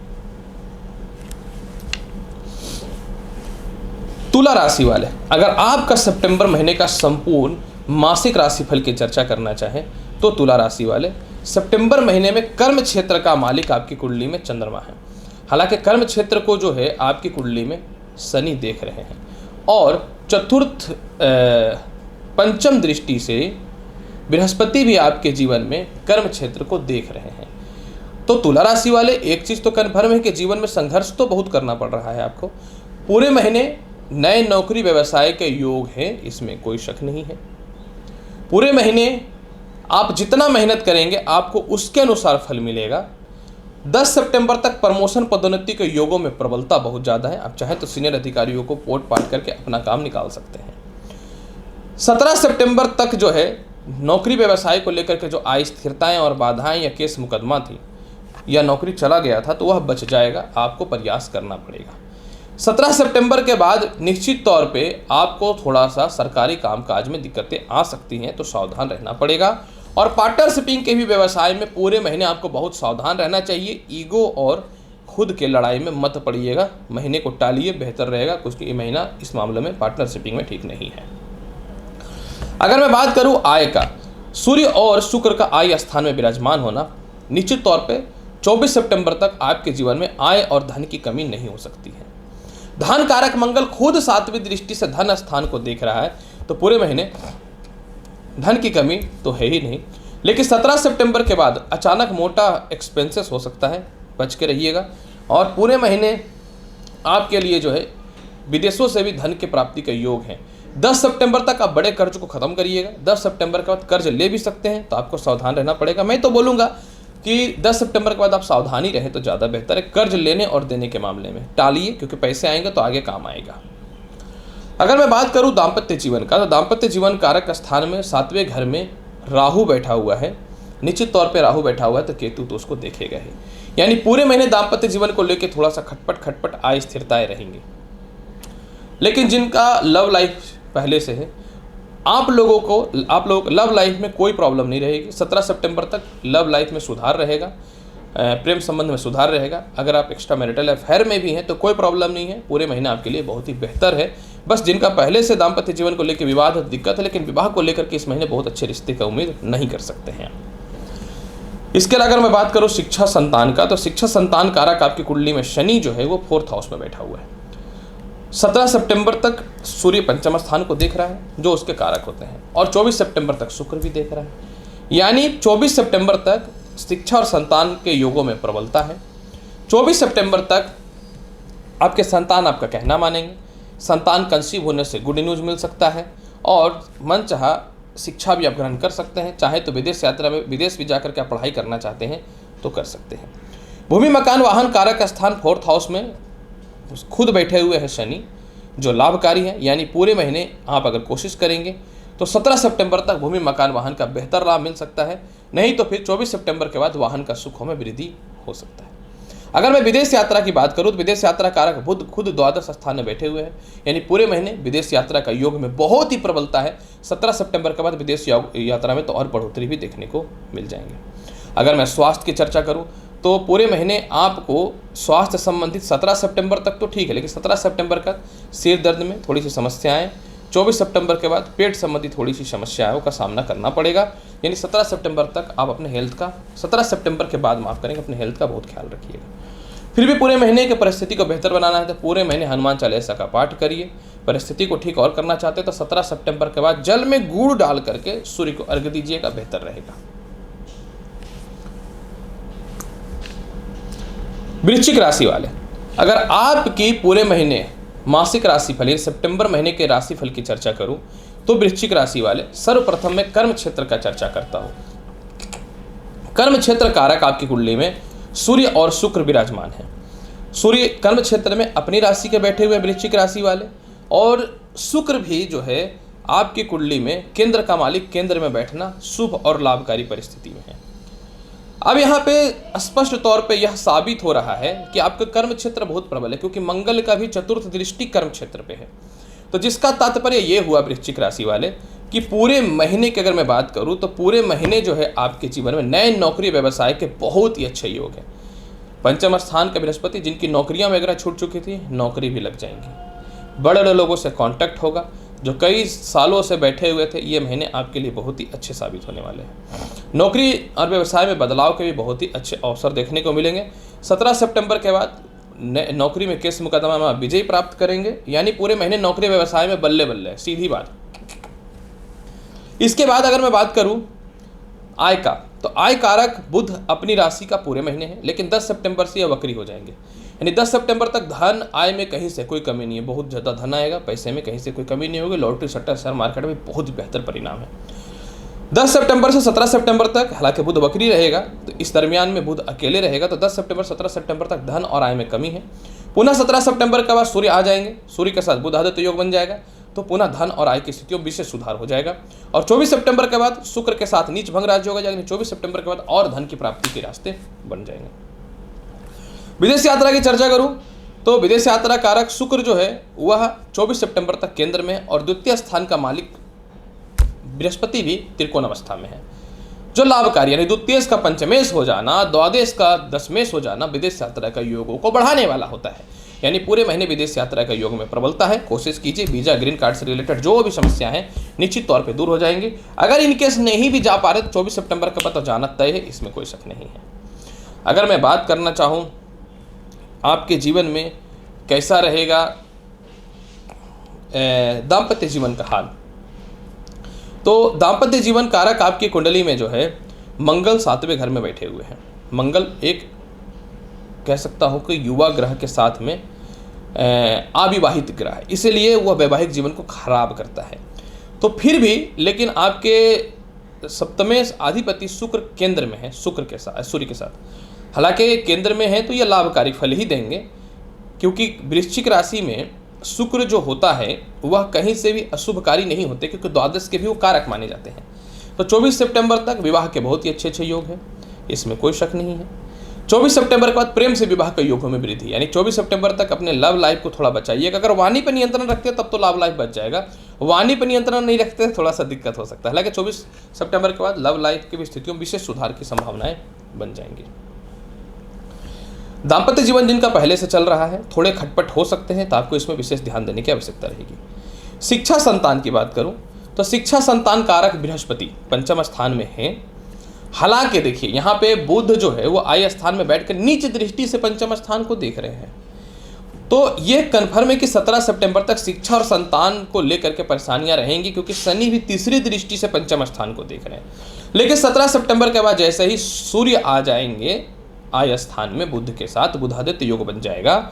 तुला राशि वाले, अगर आपका सितंबर महीने का संपूर्ण मासिक राशिफल की चर्चा करना चाहें तो तुला राशि वाले सितंबर महीने में कर्म क्षेत्र का मालिक आपकी कुंडली में चंद्रमा है। हालांकि कर्म क्षेत्र को जो है आपकी कुंडली में शनि देख रहे हैं, और चतुर्थ पंचम दृष्टि से बृहस्पति भी आपके जीवन में कर्म क्षेत्र को देख रहे हैं। तो तुला राशि वाले एक चीज़ तो कन्फर्म है कि जीवन में संघर्ष तो बहुत करना पड़ रहा है आपको। पूरे महीने नए नौकरी व्यवसाय के योग हैं, इसमें कोई शक नहीं है। पूरे महीने आप जितना मेहनत करेंगे आपको उसके अनुसार फल मिलेगा। 10 सितंबर तक प्रमोशन पदोन्नति के योगों में प्रबलता बहुत ज़्यादा है, आप चाहें तो सीनियर अधिकारियों को पोट पाट करके अपना काम निकाल सकते हैं। 17 सितंबर तक जो है नौकरी व्यवसाय को लेकर के जो अस्थिरताएं और बाधाएं या केस मुकदमा थी या नौकरी चला गया था, तो वह बच जाएगा, आपको प्रयास करना पड़ेगा। 17 सितंबर के बाद निश्चित तौर पे आपको थोड़ा सा सरकारी कामकाज में दिक्कतें आ सकती हैं, तो सावधान रहना पड़ेगा। और पार्टनरशिपिंग के भी व्यवसाय में पूरे महीने आपको बहुत सावधान रहना चाहिए। ईगो और खुद के लड़ाई में मत पड़िएगा, महीने को टालिए, बेहतर रहेगा, कुछ ये महीना इस मामले में पार्टनरशिपिंग में ठीक नहीं है। अगर मैं बात करूं आय का, सूर्य और शुक्र का आय स्थान में विराजमान होना निश्चित तौर पे 24 सितंबर तक आपके जीवन में आय और धन की कमी नहीं हो सकती है। धन कारक मंगल खुद 7वीं दृष्टि से धन स्थान को देख रहा है, तो पूरे महीने धन की कमी तो है ही नहीं। लेकिन 17 सितंबर के बाद अचानक मोटा एक्सपेंसेस हो सकता है, बच के रहिएगा। और पूरे महीने आपके लिए जो है विदेशों से भी धन की प्राप्ति के योग हैं। 10 सितंबर तक आप बड़े कर्ज को ख़त्म करिएगा। 10 सितंबर के बाद कर्ज ले भी सकते हैं, तो आपको सावधान रहना पड़ेगा। मैं तो बोलूँगा कि 10 सितंबर के बाद आप सावधानी रहें तो ज़्यादा बेहतर है। कर्ज लेने और देने के मामले में टालिए, क्योंकि पैसे आएंगे तो आगे काम आएगा। अगर मैं बात करूं दाम्पत्य जीवन का, तो दाम्पत्य जीवन कारक स्थान में 7वें घर में राहु बैठा हुआ है। निश्चित तौर पे राहु बैठा हुआ है, तो केतु तो उसको देखेगा ही। यानी पूरे महीने दाम्पत्य जीवन को लेकर थोड़ा सा खटपट अस्थिरताएं रहेंगी। लेकिन जिनका लव लाइफ पहले से है। आप लोगों को लव लाइफ में कोई प्रॉब्लम नहीं रहेगी। 17 सितंबर तक लव लाइफ में सुधार रहेगा, प्रेम संबंध में सुधार रहेगा। अगर आप एक्स्ट्रा मैरिटल अफेयर में भी हैं तो कोई प्रॉब्लम नहीं है, पूरे महीना आपके लिए बहुत ही बेहतर है। बस जिनका पहले से दाम्पत्य जीवन को लेकर विवाद है, दिक्कत है, लेकिन विवाह को लेकर के इस महीने बहुत अच्छे रिश्ते का उम्मीद नहीं कर सकते हैं। इसके अलावा अगर मैं बात करूँ शिक्षा संतान का, तो शिक्षा संतान कारक आपकी कुंडली में शनि जो है वो 4th हाउस में बैठा हुआ है। 17 सितंबर तक सूर्य पंचम स्थान को देख रहा है जो उसके कारक होते हैं, और 24 सितंबर तक शुक्र भी देख रहा है। यानी 24 सितंबर तक शिक्षा और संतान के योगों में प्रबलता है। 24 सितंबर तक आपके संतान आपका कहना मानेंगे, संतान कंसीव होने से गुड न्यूज़ मिल सकता है, और मन चाहा शिक्षा भी आप ग्रहण कर सकते हैं। चाहे तो विदेश यात्रा में, विदेश भी जाकर के आप पढ़ाई करना चाहते हैं तो कर सकते हैं। भूमि मकान वाहन कारक स्थान 4th हाउस में खुद बैठे हुए हैं शनि, जो लाभकारी है। यानी पूरे महीने आप अगर कोशिश करेंगे तो 17 सितंबर तक भूमि मकान वाहन का बेहतर लाभ मिल सकता है, नहीं तो फिर 24 सितंबर के बाद वाहन का सुखों में वृद्धि हो सकता है। अगर मैं विदेश यात्रा की बात करूं तो विदेश यात्रा कारक बुध खुद 12 स्थान में बैठे हुए हैं, यानी पूरे महीने विदेश यात्रा का योग में बहुत ही प्रबलता है। 17 सितंबर के बाद विदेश यात्रा में तो और बढ़ोतरी भी देखने को मिल जाएंगे। अगर मैं स्वास्थ्य की चर्चा करूं तो पूरे महीने आपको स्वास्थ्य संबंधित 17 सितंबर तक तो ठीक है, लेकिन 17 सितंबर का सिर दर्द में थोड़ी सी समस्याएं, 24 सितंबर के बाद पेट संबंधी थोड़ी सी समस्याओं का सामना करना पड़ेगा। यानी 17 सितंबर तक आप अपने हेल्थ का, 17 सितंबर के बाद माफ़ करेंगे, अपने हेल्थ का बहुत ख्याल रखिएगा। फिर भी पूरे महीने की परिस्थिति को बेहतर बनाना है तो पूरे महीने हनुमान चालीसा का पाठ करिए। परिस्थिति को ठीक और करना चाहते तो 17 सितंबर के बाद जल में गुड़ डाल करके सूर्य को अर्घ्य दीजिएगा, बेहतर रहेगा। वृश्चिक राशि वाले, अगर आपकी पूरे महीने मासिक राशिफल यानी सितंबर महीने के राशिफल की चर्चा करूं तो वृश्चिक राशि वाले, सर्वप्रथम मैं कर्म क्षेत्र का चर्चा करता हूं। कर्म क्षेत्र कारक आपकी कुंडली में सूर्य और शुक्र विराजमान है। सूर्य कर्म क्षेत्र में अपनी राशि के बैठे हुए वृश्चिक राशि वाले, और शुक्र भी जो है आपकी कुंडली में केंद्र का मालिक केंद्र में बैठना शुभ और लाभकारी परिस्थिति में है। अब यहाँ पे स्पष्ट तौर पे यह साबित हो रहा है कि आपका कर्म क्षेत्र बहुत प्रबल है, क्योंकि मंगल का भी चतुर्थ दृष्टि कर्म क्षेत्र पे है। तो जिसका तात्पर्य ये हुआ वृश्चिक राशि वाले कि पूरे महीने की अगर मैं बात करूँ तो पूरे महीने जो है आपके जीवन में नए नौकरी व्यवसाय के बहुत ही अच्छे योग है। पंचम स्थान का बृहस्पति, जिनकी नौकरियां वगैरह छूट चुकी थी, नौकरी भी लग जाएंगी। बड़े बड़े लोगों से कांटेक्ट होगा, जो कई सालों से बैठे हुए थे, ये महीने आपके लिए बहुत ही अच्छे साबित होने वाले हैं। नौकरी और व्यवसाय में बदलाव के भी बहुत ही अच्छे अवसर देखने को मिलेंगे। 17 सितंबर के बाद नौकरी में केस मुकदमा में आप विजय प्राप्त करेंगे, यानी पूरे महीने नौकरी व्यवसाय में बल्ले बल्ले, सीधी बात। इसके बाद अगर मैं बात करूं आय का, तो आय कारक बुध अपनी राशि का पूरे महीने है, लेकिन 10 सितंबर से यह वक्री हो जाएंगे। यानी 10 सितंबर तक धन आय में कहीं से कोई कमी नहीं है, बहुत ज़्यादा धन आएगा, पैसे में कहीं से कोई कमी नहीं होगी। लॉटरी सट्टा शेयर मार्केट में बहुत ही बेहतर परिणाम है। 10 सितंबर से 17 सितंबर तक हालांकि बुध वक्री रहेगा, तो इस दरमियान में बुध अकेले रहेगा, तो 10 सितंबर 17 सितंबर तक धन और आय में कमी है। पुनः 17 सितंबर के बाद सूर्य आ जाएंगे, सूर्य के साथ बुध आदित्य योग बन जाएगा, तो पुनः धन और आय की स्थितियों में विशेष सुधार हो जाएगा। और 24 सितंबर के बाद शुक्र के साथ नीच भंग राज्य होगा, यानी 24 सितंबर के बाद और धन की प्राप्ति के रास्ते बन जाएंगे। विदेश यात्रा की चर्चा करूं तो विदेश यात्रा कारक शुक्र जो है वह 24 सितंबर तक केंद्र में है, और द्वितीय स्थान का मालिक बृहस्पति भी त्रिकोण अवस्था में है, जो लाभकारी, यानी द्वितीय का पंचमेश हो जाना, द्वादश का दशमेश हो जाना विदेश यात्रा का योगों को बढ़ाने वाला होता है। यानी पूरे महीने विदेश यात्रा का योग में प्रबलता है। कोशिश कीजिए, वीजा ग्रीन कार्ड से रिलेटेड जो भी समस्या है निश्चित तौर पे दूर हो जाएंगी। अगर इनकेस नहीं भी जा पा रहे तो 24 सितंबर का पता जाना तय है, इसमें कोई शक नहीं है। अगर मैं बात करना चाहूँ आपके जीवन में कैसा रहेगा दाम्पत्य जीवन का हाल, तो दाम्पत्य जीवन कारक आपकी कुंडली में जो है मंगल 7वें घर में बैठे हुए हैं। मंगल एक कह सकता हूँ कि युवा ग्रह के साथ में अविवाहित ग्रह है, इसीलिए वह वैवाहिक जीवन को खराब करता है। तो फिर भी लेकिन आपके सप्तमें अधिपति शुक्र केंद्र में है, शुक्र के साथ, सूर्य के साथ। हालांकि केंद्र में है तो यह लाभकारी फल ही देंगे, क्योंकि वृश्चिक राशि में शुक्र जो होता है वह कहीं से भी अशुभकारी नहीं होते, क्योंकि द्वादश के भी वो कारक माने जाते हैं। तो 24 सितंबर तक विवाह के बहुत ही अच्छे योग हैं, इसमें कोई शक नहीं है। 24 सितंबर के बाद प्रेम से विवाह के योगों में वृद्धि, यानी 24 सितंबर तक अपने लव लाइफ को थोड़ा बचाइएगा। अगर वाणी पर नियंत्रण रखते हैं तब तो लव लाइफ बच जाएगा, वाणी पर नियंत्रण नहीं रखते थोड़ा सा दिक्कत हो सकता है। हालांकि 24 सितंबर के बाद लव लाइफ की भी स्थितियों में विशेष सुधार की संभावनाएं बन जाएंगी। दाम्पत्य जीवन जिनका पहले से चल रहा है थोड़े खटपट हो सकते हैं, तो आपको इसमें विशेष ध्यान देने की आवश्यकता रहेगी। शिक्षा संतान की बात करूं तो शिक्षा संतान कारक बृहस्पति पंचम स्थान में है। हालांकि देखिए यहाँ पे बुध जो है वो आय स्थान में बैठकर नीच दृष्टि से पंचम स्थान को देख रहे हैं, तो ये कन्फर्म है कि 17 सितंबर तक शिक्षा और संतान को लेकर के परेशानियां रहेंगी, क्योंकि शनि भी तीसरी दृष्टि से पंचम स्थान को देख रहे हैं। लेकिन 17 सितंबर के बाद जैसे ही सूर्य आ जाएंगे आय स्थान में बुध के साथ, बुधादित्य योग बन जाएगा,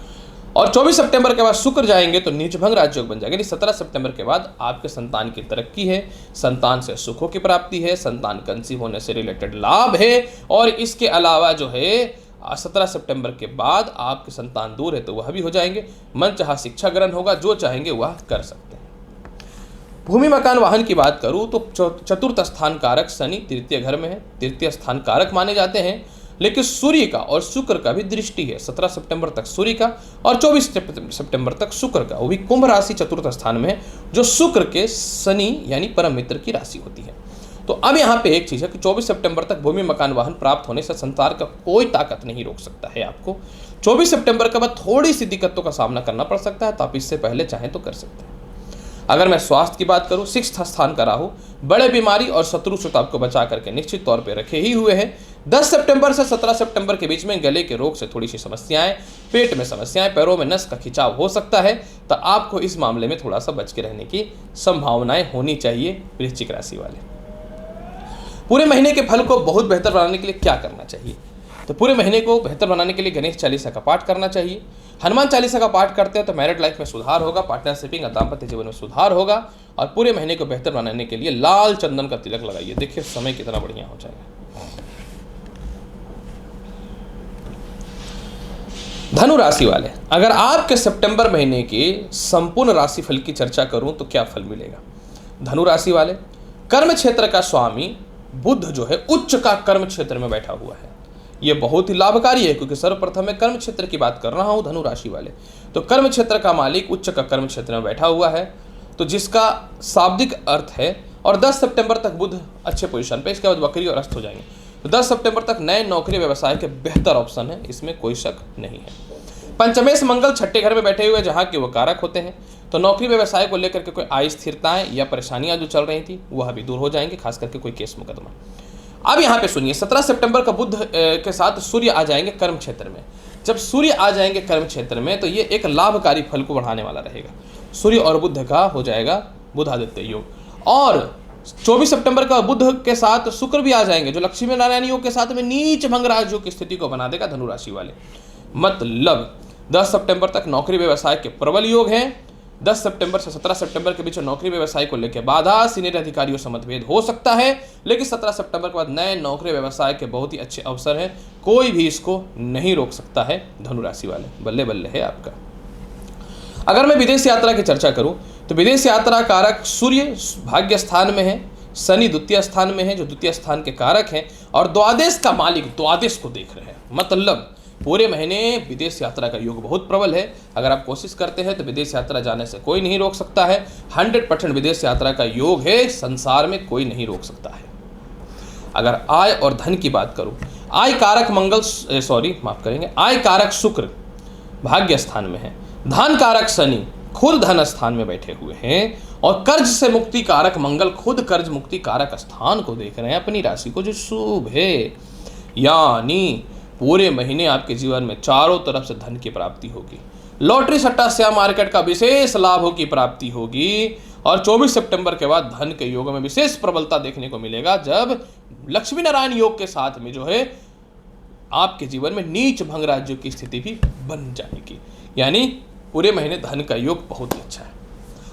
और 24 सितंबर के बाद शुक्र जाएंगे तो नीचभंग राजयोग बन जाएगा। यानी 17 सितंबर के बाद आपके संतान की तरक्की है, संतान से सुखों की प्राप्ति है, संतान कंसीव होने से रिलेटेड लाभ है, और इसके अलावा जो है 17 सितंबर के बाद आपके संतान दूर है तो वह भी हो जाएंगे। मन चाहा शिक्षा ग्रहण होगा, जो चाहेंगे वह कर सकते हैं। भूमि मकान वाहन की बात करूं तो चतुर्थ स्थान कारक शनि तृतीय घर में है, तृतीय स्थान कारक माने जाते हैं, लेकिन सूर्य का और शुक्र का भी दृष्टि है 17 सितंबर तक सूर्य का और 24 सितंबर तक शुक्र का, वो भी कुंभ राशि चतुर्थ स्थान में है, जो शुक्र के शनि यानी परम मित्र की राशि होती है। तो अब यहाँ पे एक चीज़ है कि 24 सितंबर तक भूमि मकान वाहन प्राप्त होने से संसार का कोई ताकत नहीं रोक सकता है आपको। 24 सितंबर के बाद थोड़ी सी दिक्कतों का सामना करना पड़ सकता है, तो आप इससे पहले चाहें तो कर सकते हैं। अगर मैं स्वास्थ्य की बात करूं, 6th स्थान का राहु बड़े बीमारी और शत्रु से तो आपको बचा करके निश्चित तौर पे रखे ही हुए हैं। 10 सितंबर से 17 सितंबर के बीच में गले के रोग से थोड़ी सी समस्याएं, पेट में समस्याएं, पैरों में नस का खिंचाव हो सकता है, तो आपको इस मामले में थोड़ा सा बच के रहने की संभावनाएं होनी चाहिए। वृश्चिक राशि वाले पूरे महीने के फल को बहुत बेहतर बनाने के लिए क्या करना चाहिए? तो पूरे महीने को बेहतर बनाने के लिए गणेश चालीसा का पाठ करना चाहिए। हनुमान चालीसा का पाठ करते हैं तो मैरिड लाइफ में सुधार होगा, पार्टनरशिपिंग और दाम्पत्य जीवन में सुधार होगा। और पूरे महीने को बेहतर बनाने के लिए लाल चंदन का तिलक लगाइए, देखिए समय कितना बढ़िया हो जाएगा। धनु राशि वाले, अगर आपके सितंबर महीने के संपूर्ण राशिफल की चर्चा करूं तो क्या फल मिलेगा? धनु राशि वाले, कर्म क्षेत्र का स्वामी बुध जो है उच्च का कर्म क्षेत्र में बैठा हुआ है, ये बहुत ही लाभकारी है, क्योंकि सर्वप्रथम मैं कर्म क्षेत्र की बात कर रहा हूं धनु राशि वाले। तो कर्म क्षेत्र का मालिक उच्च का कर्म क्षेत्र में बैठा हुआ है, तो जिसका शाब्दिक अर्थ है, और 10 सितंबर तक बुध अच्छे पोजीशन पे, इसके बाद वक्री और अस्त हो जाएंगे। तो 10 सितंबर तक नए नौकरी व्यवसाय के बेहतर ऑप्शन है, इसमें कोई शक नहीं है। पंचमेश मंगल छठे घर में बैठे हुए जहाँ के वो कारक होते हैं, तो नौकरी व्यवसाय को लेकर के कोई अस्थिरताएं या परेशानियां जो चल रही थी वह भी दूर हो जाएंगी, खास करके कोई केस मुकदमा। अब यहाँ पे सुनिए, 17 सितंबर का बुध के साथ सूर्य आ जाएंगे कर्म क्षेत्र में। जब सूर्य आ जाएंगे कर्म क्षेत्र में तो ये एक लाभकारी फल को बढ़ाने वाला रहेगा। सूर्य और बुध का हो जाएगा बुधादित्य योग, और 24 सितंबर का बुध के साथ शुक्र भी आ जाएंगे, जो लक्ष्मी नारायण योग के साथ में नीच भंग राजयोग की स्थिति को बना देगा धनु राशि वाले। मतलब 10 सितंबर तक नौकरी व्यवसाय के प्रबल योग हैं। 10 सितंबर से 17 सितंबर के बीच नौकरी व्यवसाय को लेकर बाधा, सीनियर अधिकारियों से मतभेद हो सकता है, लेकिन 17 सितंबर के बाद नए नौकरी व्यवसाय के बहुत ही अच्छे अवसर हैं, कोई भी इसको नहीं रोक सकता है धनु राशि वाले, बल्ले बल्ले है आपका। अगर मैं विदेश यात्रा की चर्चा करूं तो विदेश यात्रा कारक सूर्य भाग्य स्थान में है, शनि द्वितीय स्थान में है, जो द्वितीय स्थान के कारक हैं, और द्वादश का मालिक द्वादश को देख रहे हैं। मतलब पूरे महीने विदेश यात्रा का योग बहुत प्रबल है। अगर आप कोशिश करते हैं तो विदेश यात्रा जाने से कोई नहीं रोक सकता है। 100% विदेश यात्रा का योग है, संसार में कोई नहीं रोक सकता है। अगर आय और धन की बात करूं, आय कारक आय कारक शुक्र भाग्य स्थान में है, धन कारक शनि खुद धन स्थान में बैठे हुए हैं, और कर्ज से मुक्ति कारक मंगल खुद कर्ज मुक्ति कारक स्थान को देख रहे हैं अपनी राशि को, जो शुभ है। यानी पूरे महीने आपके जीवन में चारों तरफ से धन की प्राप्ति होगी, लॉटरी सट्टा शेयर मार्केट का विशेष लाभों की प्राप्ति होगी, और 24 सितंबर के बाद धन के योग में विशेष प्रबलता देखने को मिलेगा, जब लक्ष्मी नारायण योग के साथ में जो है आपके जीवन में नीच भंग राज्य की स्थिति भी बन जाएगी। यानी पूरे महीने धन का योग बहुत ही अच्छा है।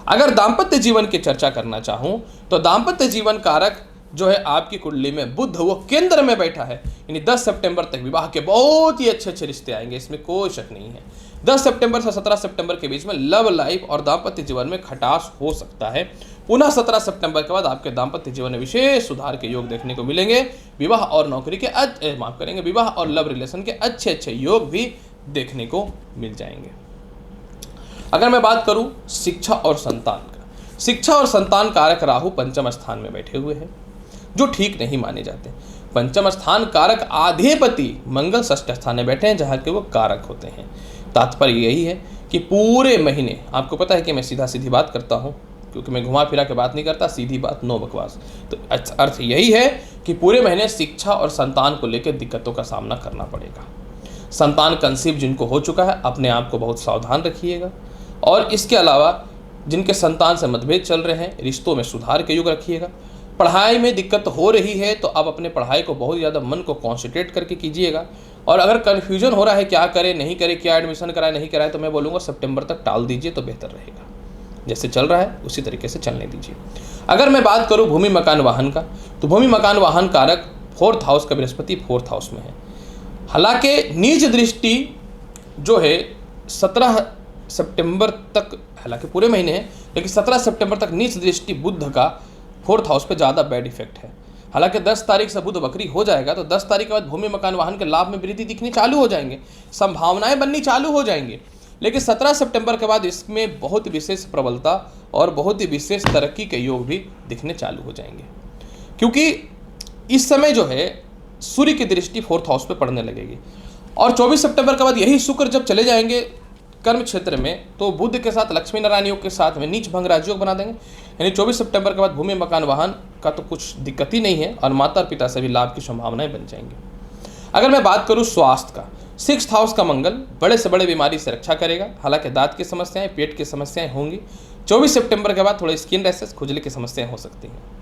अगर दाम्पत्य जीवन की चर्चा करना चाहूं तो दाम्पत्य जीवन कारक जो है आपकी कुंडली में बुध वो केंद्र में बैठा है, यानी 10 सितंबर तक विवाह के बहुत ही अच्छे अच्छे रिश्ते आएंगे, इसमें कोई शक नहीं है। 10 सितंबर से 17 सितंबर के बीच में लव लाइफ और दाम्पत्य जीवन में खटास हो सकता है। पुनः 17 सितंबर के बाद आपके दाम्पत्य जीवन में विशेष सुधार के योग देखने को मिलेंगे। विवाह और नौकरी के विवाह और लव रिलेशन के अच्छे अच्छे योग भी देखने को मिल जाएंगे। अगर मैं बात करूं शिक्षा और संतान का, शिक्षा और संतान कारक राहु पंचम स्थान में बैठे हुए हैं, जो ठीक नहीं माने जाते। पंचम स्थान कारक आधिपति मंगल षष्ठ स्थान में बैठे हैं, जहाँ के वो कारक होते हैं। तात्पर्य यही है कि पूरे महीने, आपको पता है कि मैं सीधा सीधी बात करता हूँ, क्योंकि मैं घुमा फिरा के बात नहीं करता, सीधी बात, नो बकवास। तो अर्थ यही है कि पूरे महीने शिक्षा और संतान को लेकर दिक्कतों का सामना करना पड़ेगा। संतान कंसीव जिनको हो चुका है, अपने आप को बहुत सावधान रखिएगा। और इसके अलावा जिनके संतान से मतभेद चल रहे हैं, रिश्तों में सुधार के युग रखिएगा। पढ़ाई में दिक्कत हो रही है तो आप अपने पढ़ाई को बहुत ज़्यादा मन को कॉन्सेंट्रेट करके कीजिएगा। और अगर कन्फ्यूजन हो रहा है क्या करें नहीं करें, क्या एडमिशन कराए नहीं कराए, तो मैं बोलूँगा सितंबर तक टाल दीजिए तो बेहतर रहेगा। जैसे चल रहा है उसी तरीके से चलने दीजिए। अगर मैं बात करूँ भूमि मकान वाहन का, तो भूमि मकान वाहन कारक 4th हाउस का बृहस्पति 4th हाउस में है। हालांकि नीच दृष्टि जो है 17 सितंबर तक, हालांकि पूरे महीने है, लेकिन 17 सितंबर तक नीच दृष्टि बुध का 4th हाउस पे ज़्यादा बैड इफेक्ट है। हालांकि 10 तारीख से बुध वक्री हो जाएगा, तो 10 तारीख के बाद भूमि मकान वाहन के लाभ में वृद्धि दिखनी चालू हो जाएंगे, संभावनाएं बननी चालू हो जाएंगी। लेकिन 17 सितंबर के बाद इसमें बहुत विशेष प्रबलता और बहुत ही विशेष तरक्की के योग भी दिखने चालू हो जाएंगे, क्योंकि इस समय जो है सूर्य की दृष्टि 4th हाउस पे पड़ने लगेगी। और 24 सितंबर के बाद यही शुक्र जब चले जाएंगे कर्म क्षेत्र में, तो बुध के साथ लक्ष्मी नारायण योग के साथ में नीच भंग राजयोग बना देंगे। यानी 24 सितंबर के बाद भूमि मकान वाहन का तो कुछ दिक्कत ही नहीं है, और माता पिता से भी लाभ की संभावनाएं बन जाएंगी। अगर मैं बात करूं स्वास्थ्य का, 6th हाउस का मंगल बड़े से बड़े बीमारी से रक्षा करेगा। हालांकि दांत की समस्याएं, पेट की समस्याएं होंगी। 24 सितंबर के बाद थोड़े स्किन रैशेस, खुजली की समस्याएं हो सकती हैं।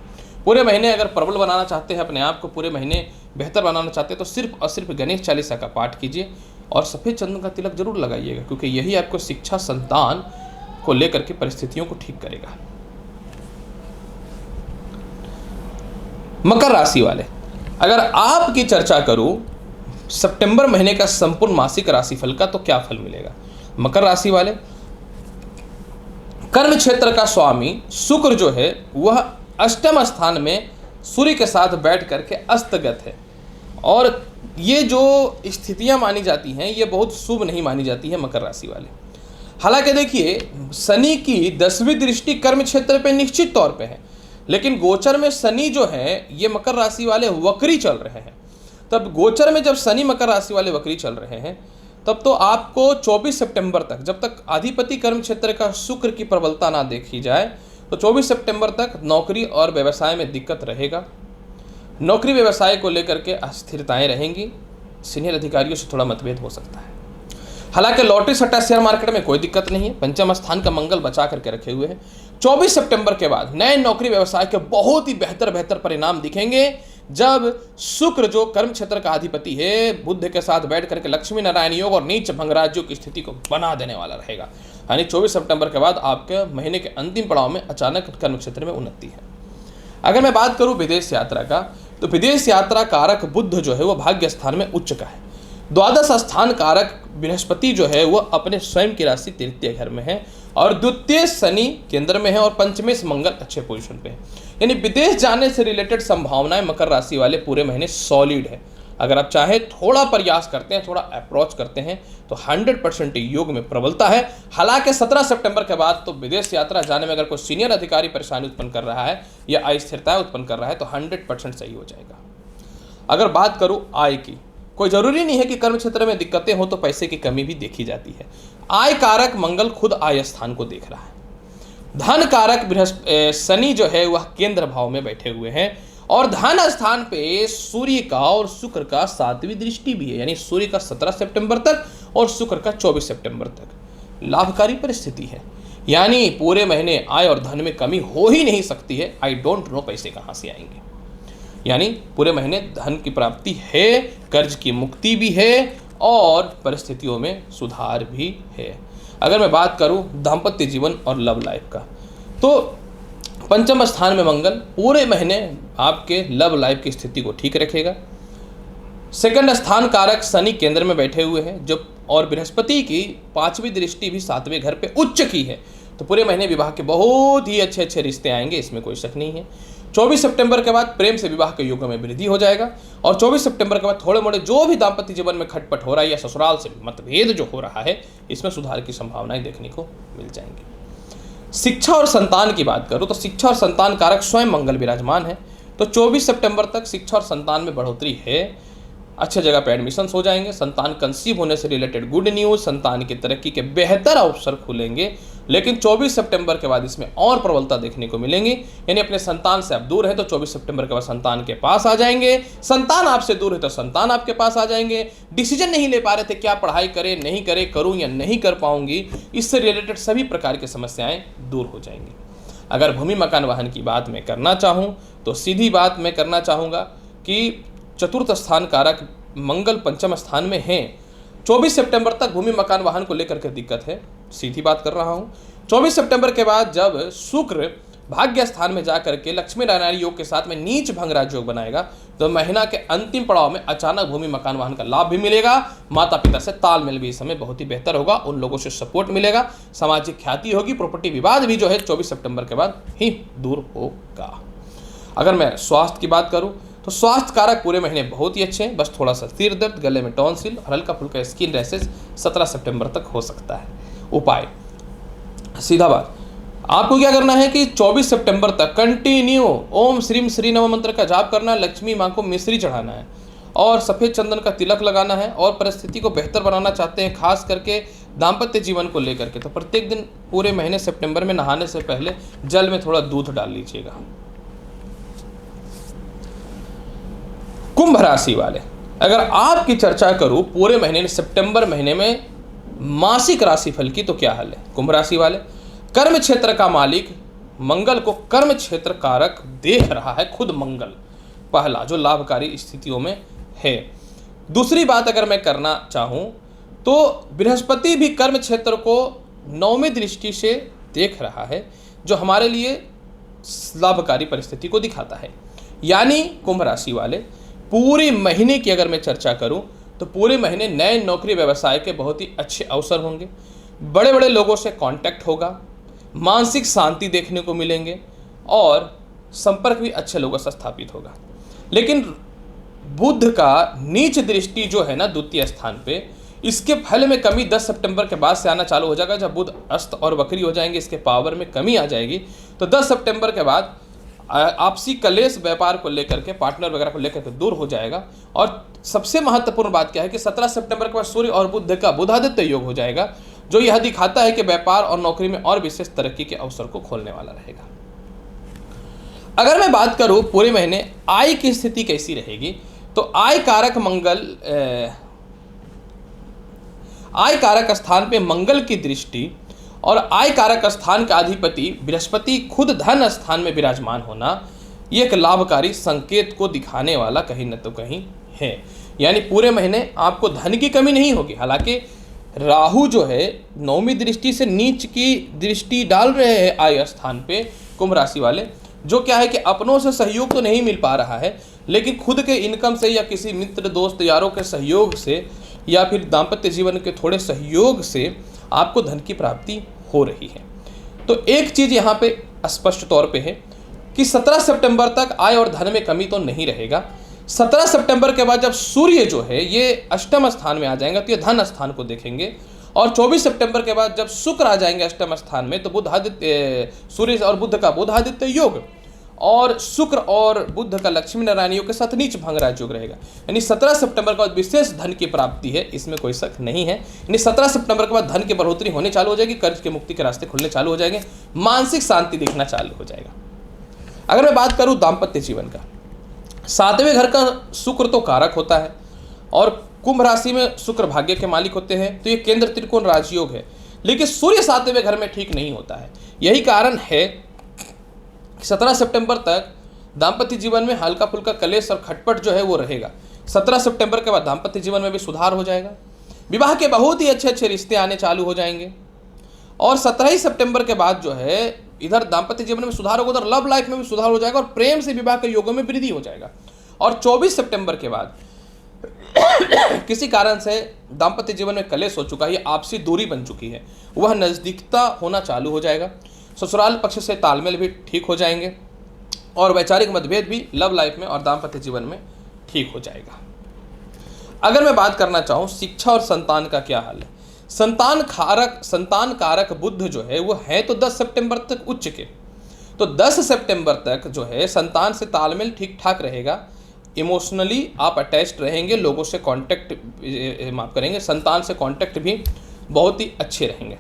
पूरे महीने अगर प्रबल बनाना चाहते हैं अपने आप को, पूरे महीने बेहतर बनाना चाहते हैं, तो सिर्फ और सिर्फ गणेश चालीसा का पाठ कीजिए और सफ़ेद चंदन का तिलक जरूर लगाइएगा, क्योंकि यही आपको शिक्षा संतान को लेकर के परिस्थितियों को ठीक करेगा। मकर राशि वाले, अगर आपकी चर्चा करूं सितंबर महीने का संपूर्ण मासिक राशिफल का, तो क्या फल मिलेगा। मकर राशि वाले, कर्म क्षेत्र का स्वामी शुक्र जो है वह 8वें स्थान में सूर्य के साथ बैठ करके अस्तगत है, और ये जो स्थितियां मानी जाती हैं ये बहुत शुभ नहीं मानी जाती है मकर राशि वाले। हालांकि देखिए, शनि की 10वीं दृष्टि कर्म क्षेत्र पे निश्चित तौर पे है, लेकिन गोचर में शनि जो है ये मकर राशि वाले वक्री चल रहे हैं। तब गोचर में जब शनि मकर राशि वाले वक्री चल रहे हैं, तब तो आपको 24 सितंबर तक, जब तक अधिपति कर्म क्षेत्र का शुक्र की प्रबलता ना देखी जाए, तो 24 सितंबर तक नौकरी और व्यवसाय में दिक्कत रहेगा। नौकरी व्यवसाय को लेकर के अस्थिरताएं रहेंगी, सीनियर अधिकारियों से थोड़ा मतभेद हो सकता है। हालांकि लॉटरी सट्टा शेयर मार्केट में कोई दिक्कत नहीं है, पंचम स्थान का मंगल बचा करके रखे हुए हैं। 24 सितंबर के बाद नए नौकरी व्यवसाय के बहुत ही बेहतर परिणाम दिखेंगे, जब शुक्र जो कर्म क्षेत्र का अधिपति है बुध के साथ बैठ करके लक्ष्मी नारायण योग और नीच भंगराज योग की स्थिति को बना देने वाला रहेगा। यानी 24 सितंबर के बाद आपके महीने के अंतिम पड़ाव में अचानक कर्म क्षेत्र में उन्नति है। अगर मैं बात करूं विदेश यात्रा का, तो विदेश यात्रा कारक बुध जो है वो भाग्य स्थान में उच्च का है। 12 स्थान कारक बृहस्पति जो है वो अपने स्वयं की राशि तृतीय घर में है, और द्वितीय शनि केंद्र में है, और पंचमेश मंगल अच्छे पोजीशन पे है। यानी विदेश जाने से रिलेटेड संभावनाएं मकर राशि वाले पूरे महीने सॉलिड है। अगर आप चाहे थोड़ा प्रयास करते हैं, थोड़ा अप्रोच करते हैं, तो 100% योग में प्रबलता है। हालांकि 17 सितंबर के बाद तो विदेश यात्रा जाने में अगर कोई सीनियर अधिकारी परेशानी उत्पन्न कर रहा है या अस्थिरता उत्पन्न कर रहा है, तो 100% सही हो जाएगा। अगर बात करूं आय की, कोई जरूरी नहीं है कि कर्म क्षेत्र में दिक्कतें हो तो पैसे की कमी भी देखी जाती है। आय कारक मंगल खुद आय स्थान को देख रहा है। धन कारक शनि जो है वह केंद्र भाव में बैठे हुए हैं, और धन स्थान पे सूर्य का और शुक्र का 7वीं दृष्टि भी है। यानी सूर्य का 17 सितंबर तक और शुक्र का 24 सितंबर तक लाभकारी परिस्थिति है। यानी पूरे महीने आय और धन में कमी हो ही नहीं सकती है। आई डोंट नो पैसे कहाँ से आएंगे। यानी पूरे महीने धन की प्राप्ति है, कर्ज की मुक्ति भी है, और परिस्थितियों में सुधार भी है। अगर मैं बात करूं दाम्पत्य जीवन और लव लाइफ का, तो पंचम स्थान में मंगल पूरे महीने आपके लव लाइफ की स्थिति को ठीक रखेगा। सेकंड स्थान कारक शनि केंद्र में बैठे हुए हैं, जो और बृहस्पति की 5वीं दृष्टि भी 7वें घर पे उच्च की है, तो पूरे महीने विवाह के बहुत ही अच्छे रिश्ते आएंगे, इसमें कोई शक नहीं है। 24 सितंबर के बाद प्रेम से विवाह के युग में वृद्धि हो जाएगा, और 24 सितंबर के बाद थोड़े मोड़े जो भी दाम्पत्य जीवन में खटपट हो रहा है या ससुराल से मतभेद जो हो रहा है, इसमें सुधार की संभावनाएं देखने को मिल जाएंगी। शिक्षा और संतान की बात करूँ तो शिक्षा और संतान कारक स्वयं मंगल विराजमान है। तो 24 सितंबर तक शिक्षा और संतान में बढ़ोतरी है, अच्छे जगह पे एडमिशन हो जाएंगे, संतान कंसीव होने से रिलेटेड गुड न्यूज़, संतान की तरक्की के बेहतर अवसर खुलेंगे। लेकिन 24 सितंबर के बाद इसमें और प्रबलता देखने को मिलेंगी, यानी अपने संतान से आप दूर है तो 24 सितंबर के बाद संतान के पास आ जाएंगे, संतान आपसे दूर है तो संतान आपके पास आ जाएंगे। डिसीजन नहीं ले पा रहे थे क्या पढ़ाई करें नहीं करें, करूं या नहीं कर पाऊंगी, इससे रिलेटेड सभी प्रकार की समस्याएं दूर हो जाएंगी। अगर भूमि मकान वाहन की बात मैं करना चाहूँ तो सीधी बात मैं करना चाहूँगा कि चतुर्थ स्थान कारक मंगल पंचम स्थान में हैं। 24 सितंबर तक भूमि मकान वाहन को लेकर के दिक्कत है, सीधी बात कर रहा हूँ। 24 सितंबर के बाद जब शुक्र भाग्य स्थान में जाकर के लक्ष्मी नारायण योग के साथ में नीच भंग राजयोग बनाएगा तो महीना के अंतिम पड़ाव में अचानक भूमि मकान वाहन का लाभ भी मिलेगा। माता पिता से तालमेल भी इस समय बहुत ही बेहतर होगा, उन लोगों से सपोर्ट मिलेगा, सामाजिक ख्याति होगी, प्रॉपर्टी विवाद भी जो है 24 सितंबर के बाद ही दूर होगा। अगर मैं स्वास्थ्य की बात करूं तो स्वास्थ्य कारक पूरे महीने बहुत ही अच्छे हैं, बस थोड़ा सा सिर दर्द, गले में टॉन्सिल और हल्का फुल्का स्किन रैशेज 17 सितंबर तक हो सकता है। उपाय, सीधा बात, आपको क्या करना है कि 24 सितंबर तक कंटिन्यू ओम श्रीम श्री नम मंत्र का जाप करना है, लक्ष्मी माँ को मिश्री चढ़ाना है और सफ़ेद चंदन का तिलक लगाना है। और परिस्थिति को बेहतर बनाना चाहते हैं खास करके दाम्पत्य जीवन को लेकर के, तो प्रत्येक दिन पूरे महीने सितंबर में नहाने से पहले जल में थोड़ा दूध डाल लीजिएगा। कुंभ राशि वाले, अगर आपकी चर्चा करूं पूरे महीने सितंबर महीने में मासिक राशिफल की तो क्या हाल है। कुंभ राशि वाले, कर्म क्षेत्र का मालिक मंगल को कर्म क्षेत्र कारक देख रहा है, खुद मंगल पहला जो लाभकारी स्थितियों में है। दूसरी बात अगर मैं करना चाहूं तो बृहस्पति भी कर्म क्षेत्र को 9वीं दृष्टि से देख रहा है, जो हमारे लिए लाभकारी परिस्थिति को दिखाता है। यानी कुंभ राशि वाले पूरे महीने की अगर मैं चर्चा करूं तो पूरे महीने नए नौकरी व्यवसाय के बहुत ही अच्छे अवसर होंगे, बड़े बड़े लोगों से कांटेक्ट होगा, मानसिक शांति देखने को मिलेंगे और संपर्क भी अच्छे लोगों से स्थापित होगा। लेकिन बुध का नीच दृष्टि जो है ना द्वितीय स्थान पे, इसके फल में कमी 10 सितंबर के बाद से आना चालू हो जाएगा। जब बुध अस्त और वक्री हो जाएंगे, इसके पावर में कमी आ जाएगी, तो 10 सितंबर के बाद आपसी कलेश व्यापार को लेकर के, पार्टनर वगैरह को लेकर के दूर हो जाएगा। और सबसे महत्वपूर्ण बात क्या है कि 17 सितंबर के बाद सूर्य और बुध का बुधादित्य योग हो जाएगा, जो यह दिखाता है कि व्यापार और नौकरी में और विशेष तरक्की के अवसर को खोलने वाला रहेगा। अगर मैं बात करूं पूरे महीने आय की स्थिति कैसी रहेगी, तो आय कारक मंगल, आय कारक स्थान पे मंगल की दृष्टि और आय कारक स्थान का अधिपति बृहस्पति खुद धन स्थान में विराजमान होना, ये एक लाभकारी संकेत को दिखाने वाला कहीं न तो कहीं है। यानी पूरे महीने आपको धन की कमी नहीं होगी। हालांकि राहु जो है 9वीं दृष्टि से नीच की दृष्टि डाल रहे हैं आय स्थान पे कुंभ राशि वाले, जो क्या है कि अपनों से सहयोग तो नहीं मिल पा रहा है, लेकिन खुद के इनकम से या किसी मित्र दोस्त यारों के सहयोग से या फिर दाम्पत्य जीवन के थोड़े सहयोग से आपको धन की प्राप्ति हो रही है। तो एक चीज़ यहाँ पे स्पष्ट तौर पे है कि 17 सितंबर तक आय और धन में कमी तो नहीं रहेगा। 17 सितंबर के बाद जब सूर्य जो है ये अष्टम स्थान में आ जाएंगे तो ये धन स्थान को देखेंगे, और 24 सितंबर के बाद जब शुक्र आ जाएंगे अष्टम स्थान में तो बुधादित्य, सूर्य और बुध का बुधादित्य योग और शुक्र और बुध का लक्ष्मी नारायण योग के साथ नीच भंग राज योग रहेगा। यानी 17 सितंबर के बाद विशेष धन की प्राप्ति है, इसमें कोई शक नहीं है। यानी 17 सितंबर के बाद धन की बढ़ोतरी होने चालू हो जाएगी, कर्ज के मुक्ति के रास्ते खुलने चालू हो जाएंगे, मानसिक शांति दिखना चालू हो जाएगा। अगर मैं बात करूं दाम्पत्य जीवन का, 7वें घर का शुक्र तो कारक होता है और कुंभ राशि में शुक्र भाग्य के मालिक होते हैं, तो ये केंद्र त्रिकोण राजयोग है। लेकिन सूर्य 7वें घर में ठीक नहीं होता है। यही कारण है 17 सितंबर तक दाम्पत्य जीवन में हल्का फुल्का कलेश और खटपट जो है वो रहेगा। 17 सितंबर के बाद दाम्पत्य जीवन में भी सुधार हो जाएगा, विवाह के बहुत ही अच्छे अच्छे रिश्ते आने चालू हो जाएंगे। और 17 सितंबर के बाद जो है इधर दाम्पत्य जीवन में सुधार होगा, उधर लव लाइफ में भी सुधार हो जाएगा और प्रेम से विवाह के योगों में वृद्धि हो जाएगा। और 24 सितंबर के बाद किसी कारण से दाम्पत्य जीवन में कलेश हो चुका है, ये आपसी दूरी बन चुकी है, वह नज़दीकता होना चालू हो जाएगा। ससुराल पक्ष से तालमेल भी ठीक हो जाएंगे और वैचारिक मतभेद भी लव लाइफ में और दाम्पत्य जीवन में ठीक हो जाएगा। अगर मैं बात करना चाहूँ शिक्षा और संतान का क्या हाल है, संतान कारक बुध जो है वो है तो 10 सितंबर तक उच्च के, तो 10 सितंबर तक जो है संतान से तालमेल ठीक ठाक रहेगा, इमोशनली आप अटैच्ड रहेंगे, लोगों से कांटेक्ट माफ करेंगे, संतान से कांटेक्ट भी बहुत ही अच्छे रहेंगे।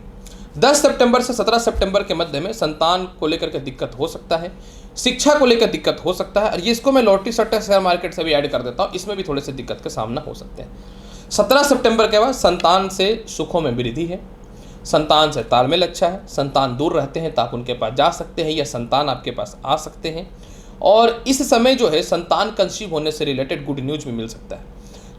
10 सितंबर से 17 सितंबर के मध्य में संतान को लेकर के दिक्कत हो सकता है, शिक्षा को लेकर दिक्कत हो सकता है, और ये इसको मैं लॉटरी सट्टा शेयर मार्केट से भी ऐड कर देता हूँ, इसमें भी थोड़े से दिक्कत का सामना हो सकते हैं। 17 सितंबर के बाद संतान से सुखों में वृद्धि है, संतान से तालमेल अच्छा है, संतान दूर रहते हैं तो आप उनके पास जा सकते हैं या संतान आपके पास आ सकते हैं, और इस समय जो है संतान कंसीव होने से रिलेटेड गुड न्यूज भी मिल सकता है।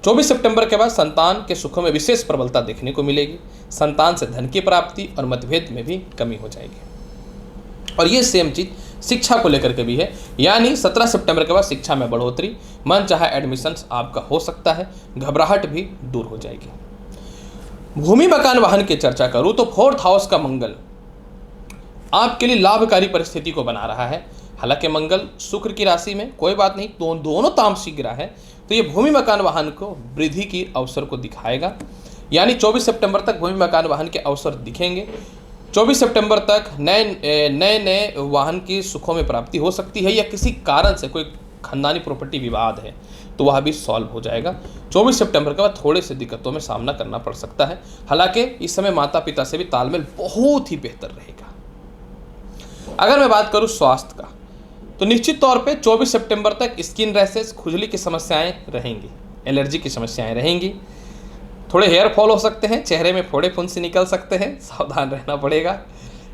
24 सितंबर के बाद संतान के सुखों में विशेष प्रबलता देखने को मिलेगी, संतान से धन की प्राप्ति और मतभेद में भी कमी हो जाएगी। और ये सेम चीज शिक्षा को लेकर के भी है, यानी 17 सितंबर के बाद शिक्षा में बढ़ोतरी, मन चाहे एडमिशन्स आपका हो सकता है, घबराहट भी दूर हो जाएगी। भूमि मकान वाहन की चर्चा करूं तो 4th हाउस का मंगल आपके लिए लाभकारी परिस्थिति को बना रहा है। हालांकि मंगल शुक्र की राशि में, कोई बात नहीं, दोनों तामसिक ग्रह है, तो ये भूमि मकान वाहन को वृद्धि की अवसर को दिखाएगा, यानी 24 सितंबर तक भूमि मकान वाहन के अवसर दिखेंगे। 24 सितंबर तक नए वाहन की सुखों में प्राप्ति हो सकती है, या किसी कारण से कोई खानदानी प्रॉपर्टी विवाद है तो वह भी सॉल्व हो जाएगा। 24 सितंबर के बाद थोड़े से दिक्कतों में सामना करना पड़ सकता है, हालांकि इस समय माता पिता से भी तालमेल बहुत ही बेहतर रहेगा। अगर मैं बात करूं स्वास्थ्य का, तो निश्चित तौर पे 24 सितंबर तक स्किन रैशेस, खुजली की समस्याएं रहेंगी, एलर्जी की समस्याएं रहेंगी, थोड़े हेयर फॉल हो सकते हैं, चेहरे में फोड़े फुंसी निकल सकते हैं, सावधान रहना पड़ेगा।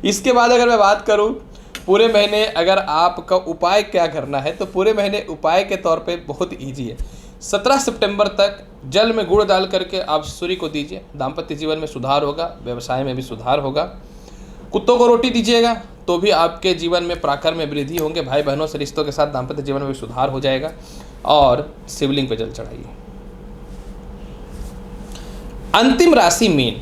इसके बाद अगर मैं बात करूं पूरे महीने अगर आपका उपाय क्या करना है, तो पूरे महीने उपाय के तौर पे बहुत ईजी है। 17 सितंबर तक जल में गुड़ डाल करके आप सूर्य को दीजिए, दाम्पत्य जीवन में सुधार होगा, व्यवसाय में भी सुधार होगा। कुत्तों को रोटी दीजिएगा तो भी आपके जीवन में पराक्रम में वृद्धि होंगे, भाई बहनों से रिश्तों के साथ दाम्पत्य जीवन में भी सुधार हो जाएगा। और शिवलिंग पे जल चढ़ाइए। अंतिम राशि मीन,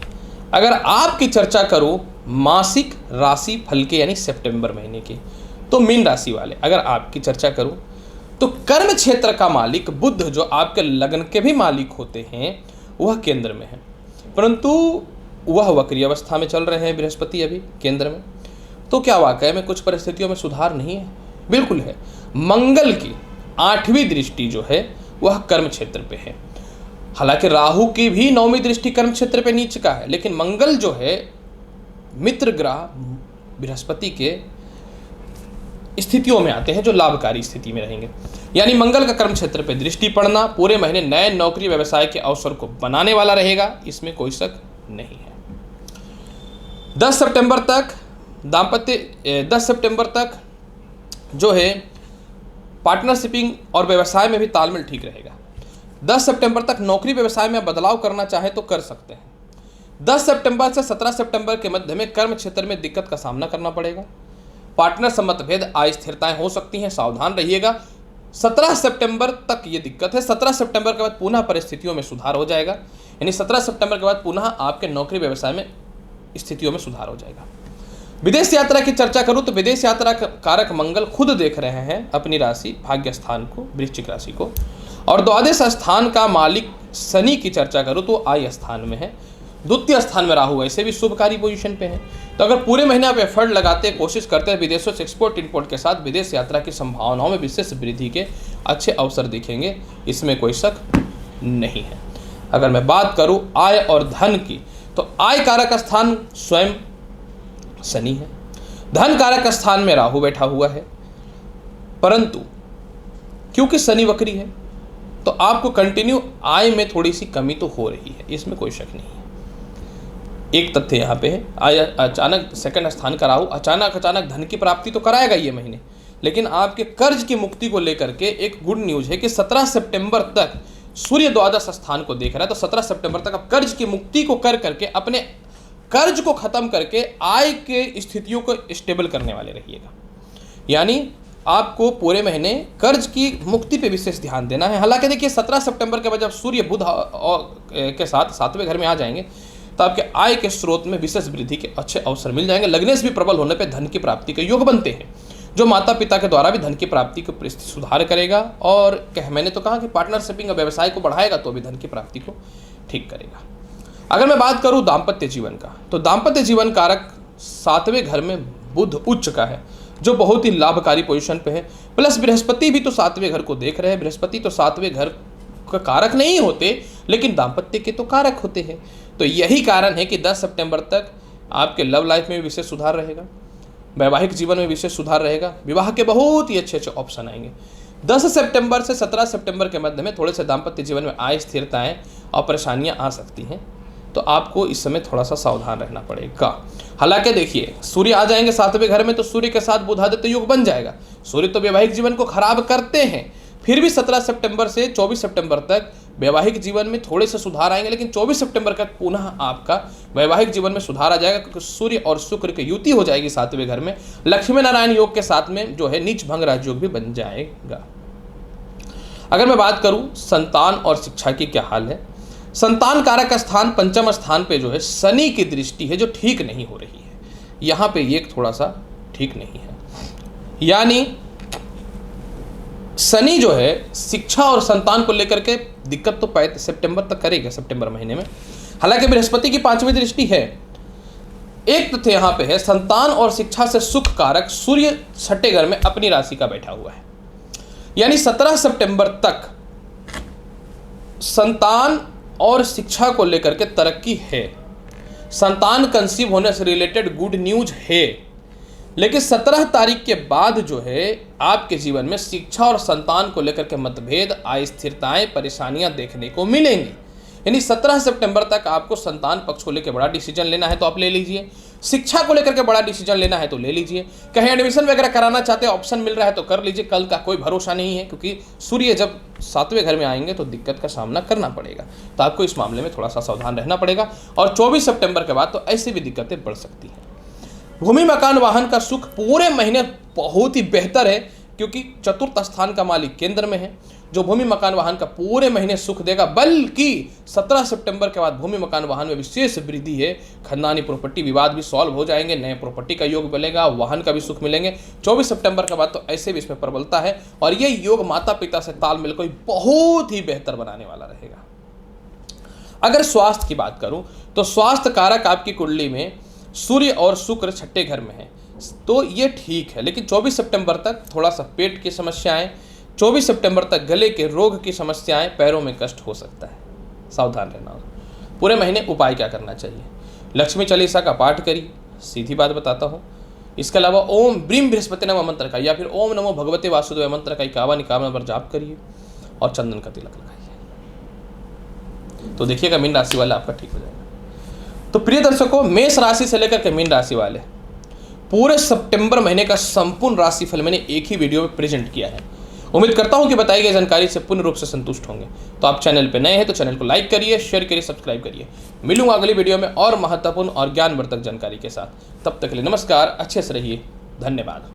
अगर आपकी चर्चा करूं मासिक राशि फल के यानी सितंबर महीने की, तो मीन राशि वाले अगर आपकी चर्चा करूं तो कर्म क्षेत्र का मालिक बुध, जो आपके लग्न के भी मालिक होते हैं, वह केंद्र में है, परंतु वह वक्री अवस्था में चल रहे हैं बृहस्पति अभी केंद्र में। तो क्या वाकई में कुछ परिस्थितियों में सुधार नहीं है? बिल्कुल है। मंगल की 8वीं दृष्टि जो है वह कर्म क्षेत्र पे है, हालांकि राहु की भी 9वीं दृष्टि कर्म क्षेत्र पे नीच का है, लेकिन मंगल जो है मित्र ग्रह बृहस्पति के स्थितियों में आते हैं जो लाभकारी स्थिति में रहेंगे, यानी मंगल का कर्म क्षेत्र पे दृष्टि पड़ना पूरे महीने नए नौकरी व्यवसाय के अवसर को बनाने वाला रहेगा, इसमें कोई शक नहीं है। 10 सितंबर तक 10 सितंबर तक जो है पार्टनरशिपिंग और व्यवसाय में भी तालमेल ठीक रहेगा। 10 सितंबर तक नौकरी व्यवसाय में बदलाव करना चाहे तो कर सकते हैं। 10 सितंबर से 17 सितंबर के मध्य में कर्म क्षेत्र में दिक्कत का सामना करना पड़ेगा, पार्टनर से मतभेद, अस्थिरताएं हो सकती हैं, सावधान रहिएगा। 17 सितंबर तक ये दिक्कत है, 17 सितंबर के बाद पुनः परिस्थितियों में सुधार हो जाएगा, यानी 17 सितंबर के बाद पुनः आपके नौकरी व्यवसाय में स्थितियों में सुधार हो जाएगा। विदेश यात्रा की चर्चा करूं तो विदेश यात्रा कारक मंगल खुद देख रहे हैं अपनी राशि भाग्य स्थान को, वृश्चिक राशि को, और द्वादश स्थान का मालिक शनि की चर्चा करूं तो आय स्थान में है, द्वितीय स्थान में राहु ऐसे भी शुभकारी पोजीशन पे है। तो अगर पूरे महीने आप एफर्ट लगाते कोशिश करते हैं विदेशों से एक्सपोर्ट इंपोर्ट के साथ, विदेश यात्रा की संभावनाओं में विशेष वृद्धि के अच्छे अवसर दिखेंगे, इसमें कोई शक नहीं है। अगर मैं बात करूं आय और धन की, तो आय कारक स्थान स्वयं शनि है, धन कारक स्थान में राहु बैठा हुआ है, परंतु क्योंकि शनि वक्री है तो आपको कंटिन्यू आय में थोड़ी सी कमी तो हो रही है, इसमें कोई शक नहीं है। एक तथ्य यहाँ पे है, अचानक सेकंड स्थान का राहु अचानक धन की प्राप्ति तो कराएगा ये महीने, लेकिन आपके कर्ज की मुक्ति को लेकर के एक गुड न्यूज है कि 17 सितंबर तक सूर्य द्वादश स्थान को देख रहा है, तो 17 सितंबर तक आप कर्ज की मुक्ति को कर करके अपने कर्ज को खत्म करके आय के स्थितियों को स्टेबल करने वाले रहिएगा, यानी आपको पूरे महीने कर्ज की मुक्ति पे विशेष ध्यान देना है। हालांकि देखिए 17 सितंबर के बाद जब सूर्य बुध के साथ 7वें घर में आ जाएंगे तो आपके आय के स्रोत में विशेष वृद्धि के अच्छे अवसर मिल जाएंगे। लग्नेश भी प्रबल होने पे धन की प्राप्ति के योग बनते हैं, जो माता पिता के द्वारा भी धन की प्राप्ति को परिस्थिति सुधार करेगा, और मैंने तो कहा कि पार्टनरशिपिंग और व्यवसाय को बढ़ाएगा तो भी धन की प्राप्ति को ठीक करेगा। अगर मैं बात करूं दाम्पत्य जीवन का, तो दाम्पत्य जीवन कारक 7वें घर में बुध उच्च का है, जो बहुत ही लाभकारी पोजीशन पे है। प्लस बृहस्पति भी तो 7वें घर को देख रहे हैं। बृहस्पति तो 7वें घर का कारक नहीं होते, लेकिन दाम्पत्य के तो कारक होते हैं। तो यही कारण है कि 10 सितंबर तक आपके लव लाइफ में भी विशेष सुधार रहेगा, वैवाहिक जीवन में विशेष सुधार रहेगा, विवाह के बहुत ही अच्छे अच्छे ऑप्शन आएंगे। 10 सितंबर से 17 सितंबर के मध्य में थोड़े से दाम्पत्य जीवन में अस्थिरताएं और परेशानियां आ सकती हैं, तो आपको इस समय थोड़ा सा सावधान रहना पड़ेगा। हालांकि देखिए, सूर्य आ जाएंगे 7वें घर में, तो सूर्य के साथ बुधादित्य योग बन जाएगा। सूर्य तो वैवाहिक जीवन को खराब करते हैं, फिर भी 17 सितंबर से 24 सितंबर तक वैवाहिक जीवन में थोड़े से सुधार आएंगे, लेकिन 24 सितंबर तक पुनः आपका वैवाहिक जीवन में सुधार आ जाएगा, क्योंकि सूर्य और शुक्र की युति हो जाएगी 7वें घर में। लक्ष्मी नारायण योग के साथ में जो है नीच भंग राज योग भी बन जाएगा। अगर मैं बात करूं संतान और शिक्षा की क्या हाल है, संतान कारक स्थान पंचम स्थान पे जो है शनि की दृष्टि है, जो ठीक नहीं हो रही है। यहां पे ये थोड़ा सा ठीक नहीं है, यानी शनि जो है शिक्षा और संतान को लेकर के दिक्कत तो 5 सितंबर तक करेगा, सितंबर महीने में। हालांकि बृहस्पति की 5वीं दृष्टि है। एक तथ्य यहां पे है, संतान और शिक्षा से सुख कारक सूर्य 6ठे घर में अपनी राशि का बैठा हुआ है, यानी 17 सितंबर तक संतान और शिक्षा को लेकर के तरक्की है, संतान कंसीव होने से रिलेटेड गुड न्यूज है। लेकिन 17 तारीख के बाद जो है आपके जीवन में शिक्षा और संतान को लेकर के मतभेद, अस्थिरताएं, परेशानियां देखने को मिलेंगी। यानी 17 सितंबर तक आपको संतान पक्ष को लेकर बड़ा डिसीजन लेना है तो आप ले लीजिए, शिक्षा को लेकर के बड़ा डिसीजन लेना है तो ले लीजिए, कहीं एडमिशन वगैरह कराना चाहते हैं, ऑप्शन मिल रहा है तो कर लीजिए। कल का कोई भरोसा नहीं है, क्योंकि सूर्य जब 7वें घर में आएंगे तो दिक्कत का सामना करना पड़ेगा, तो आपको इस मामले में थोड़ा सा सावधान रहना पड़ेगा। और 24 सितंबर के बाद तो ऐसी भी दिक्कतें बढ़ सकती हैं। भूमि मकान वाहन का सुख पूरे महीने बहुत ही बेहतर है, क्योंकि चतुर्थ स्थान का मालिक केंद्र में है, जो भूमि मकान वाहन का पूरे महीने सुख देगा। बल्कि 17 सितंबर के बाद भूमि मकान वाहन में विशेष वृद्धि है, खानदानी प्रॉपर्टी विवाद भी सॉल्व हो जाएंगे, नए प्रॉपर्टी का योग बनेगा, वाहन का भी सुख मिलेंगे। 24 सितंबर के बाद तो ऐसे भी इसमें प्रबलता है, और ये योग माता पिता से तालमेल को बहुत ही बेहतर बनाने वाला रहेगा। अगर स्वास्थ्य की बात करूं तो स्वास्थ्य कारक आपकी कुंडली में सूर्य और शुक्र 6ठे घर में है, तो ये ठीक है। लेकिन 24 सितंबर तक थोड़ा सा पेट की समस्याएं, 24 सितंबर तक गले के रोग की समस्याएं, पैरों में कष्ट हो सकता है, सावधान रहना होगा। पूरे महीने उपाय क्या करना चाहिए, लक्ष्मी चालीसा का पाठ करिए, सीधी बात बताता हूँ। इसके अलावा ओम ब्रीम बृहस्पति नमः मंत्र का या फिर ओम नमो भगवते वासुदेव मंत्र का 51 बार जाप करिए और चंदन का तिलक लगाइए, तो देखिएगा मीन राशि वाला आपका ठीक हो जाएगा। तो प्रिय दर्शकों, मेष राशि से लेकर के मीन राशि वाले पूरे सितंबर महीने का संपूर्ण राशिफल मैंने एक ही वीडियो में प्रेजेंट किया है। उम्मीद करता हूं कि बताई गई जानकारी से पूर्ण रूप से संतुष्ट होंगे। तो आप चैनल पे नए हैं तो चैनल को लाइक करिए, शेयर करिए, सब्सक्राइब करिए। मिलूंगा अगली वीडियो में और महत्वपूर्ण और ज्ञानवर्धक जानकारी के साथ। तब तक के लिए नमस्कार, अच्छे से रहिए, धन्यवाद।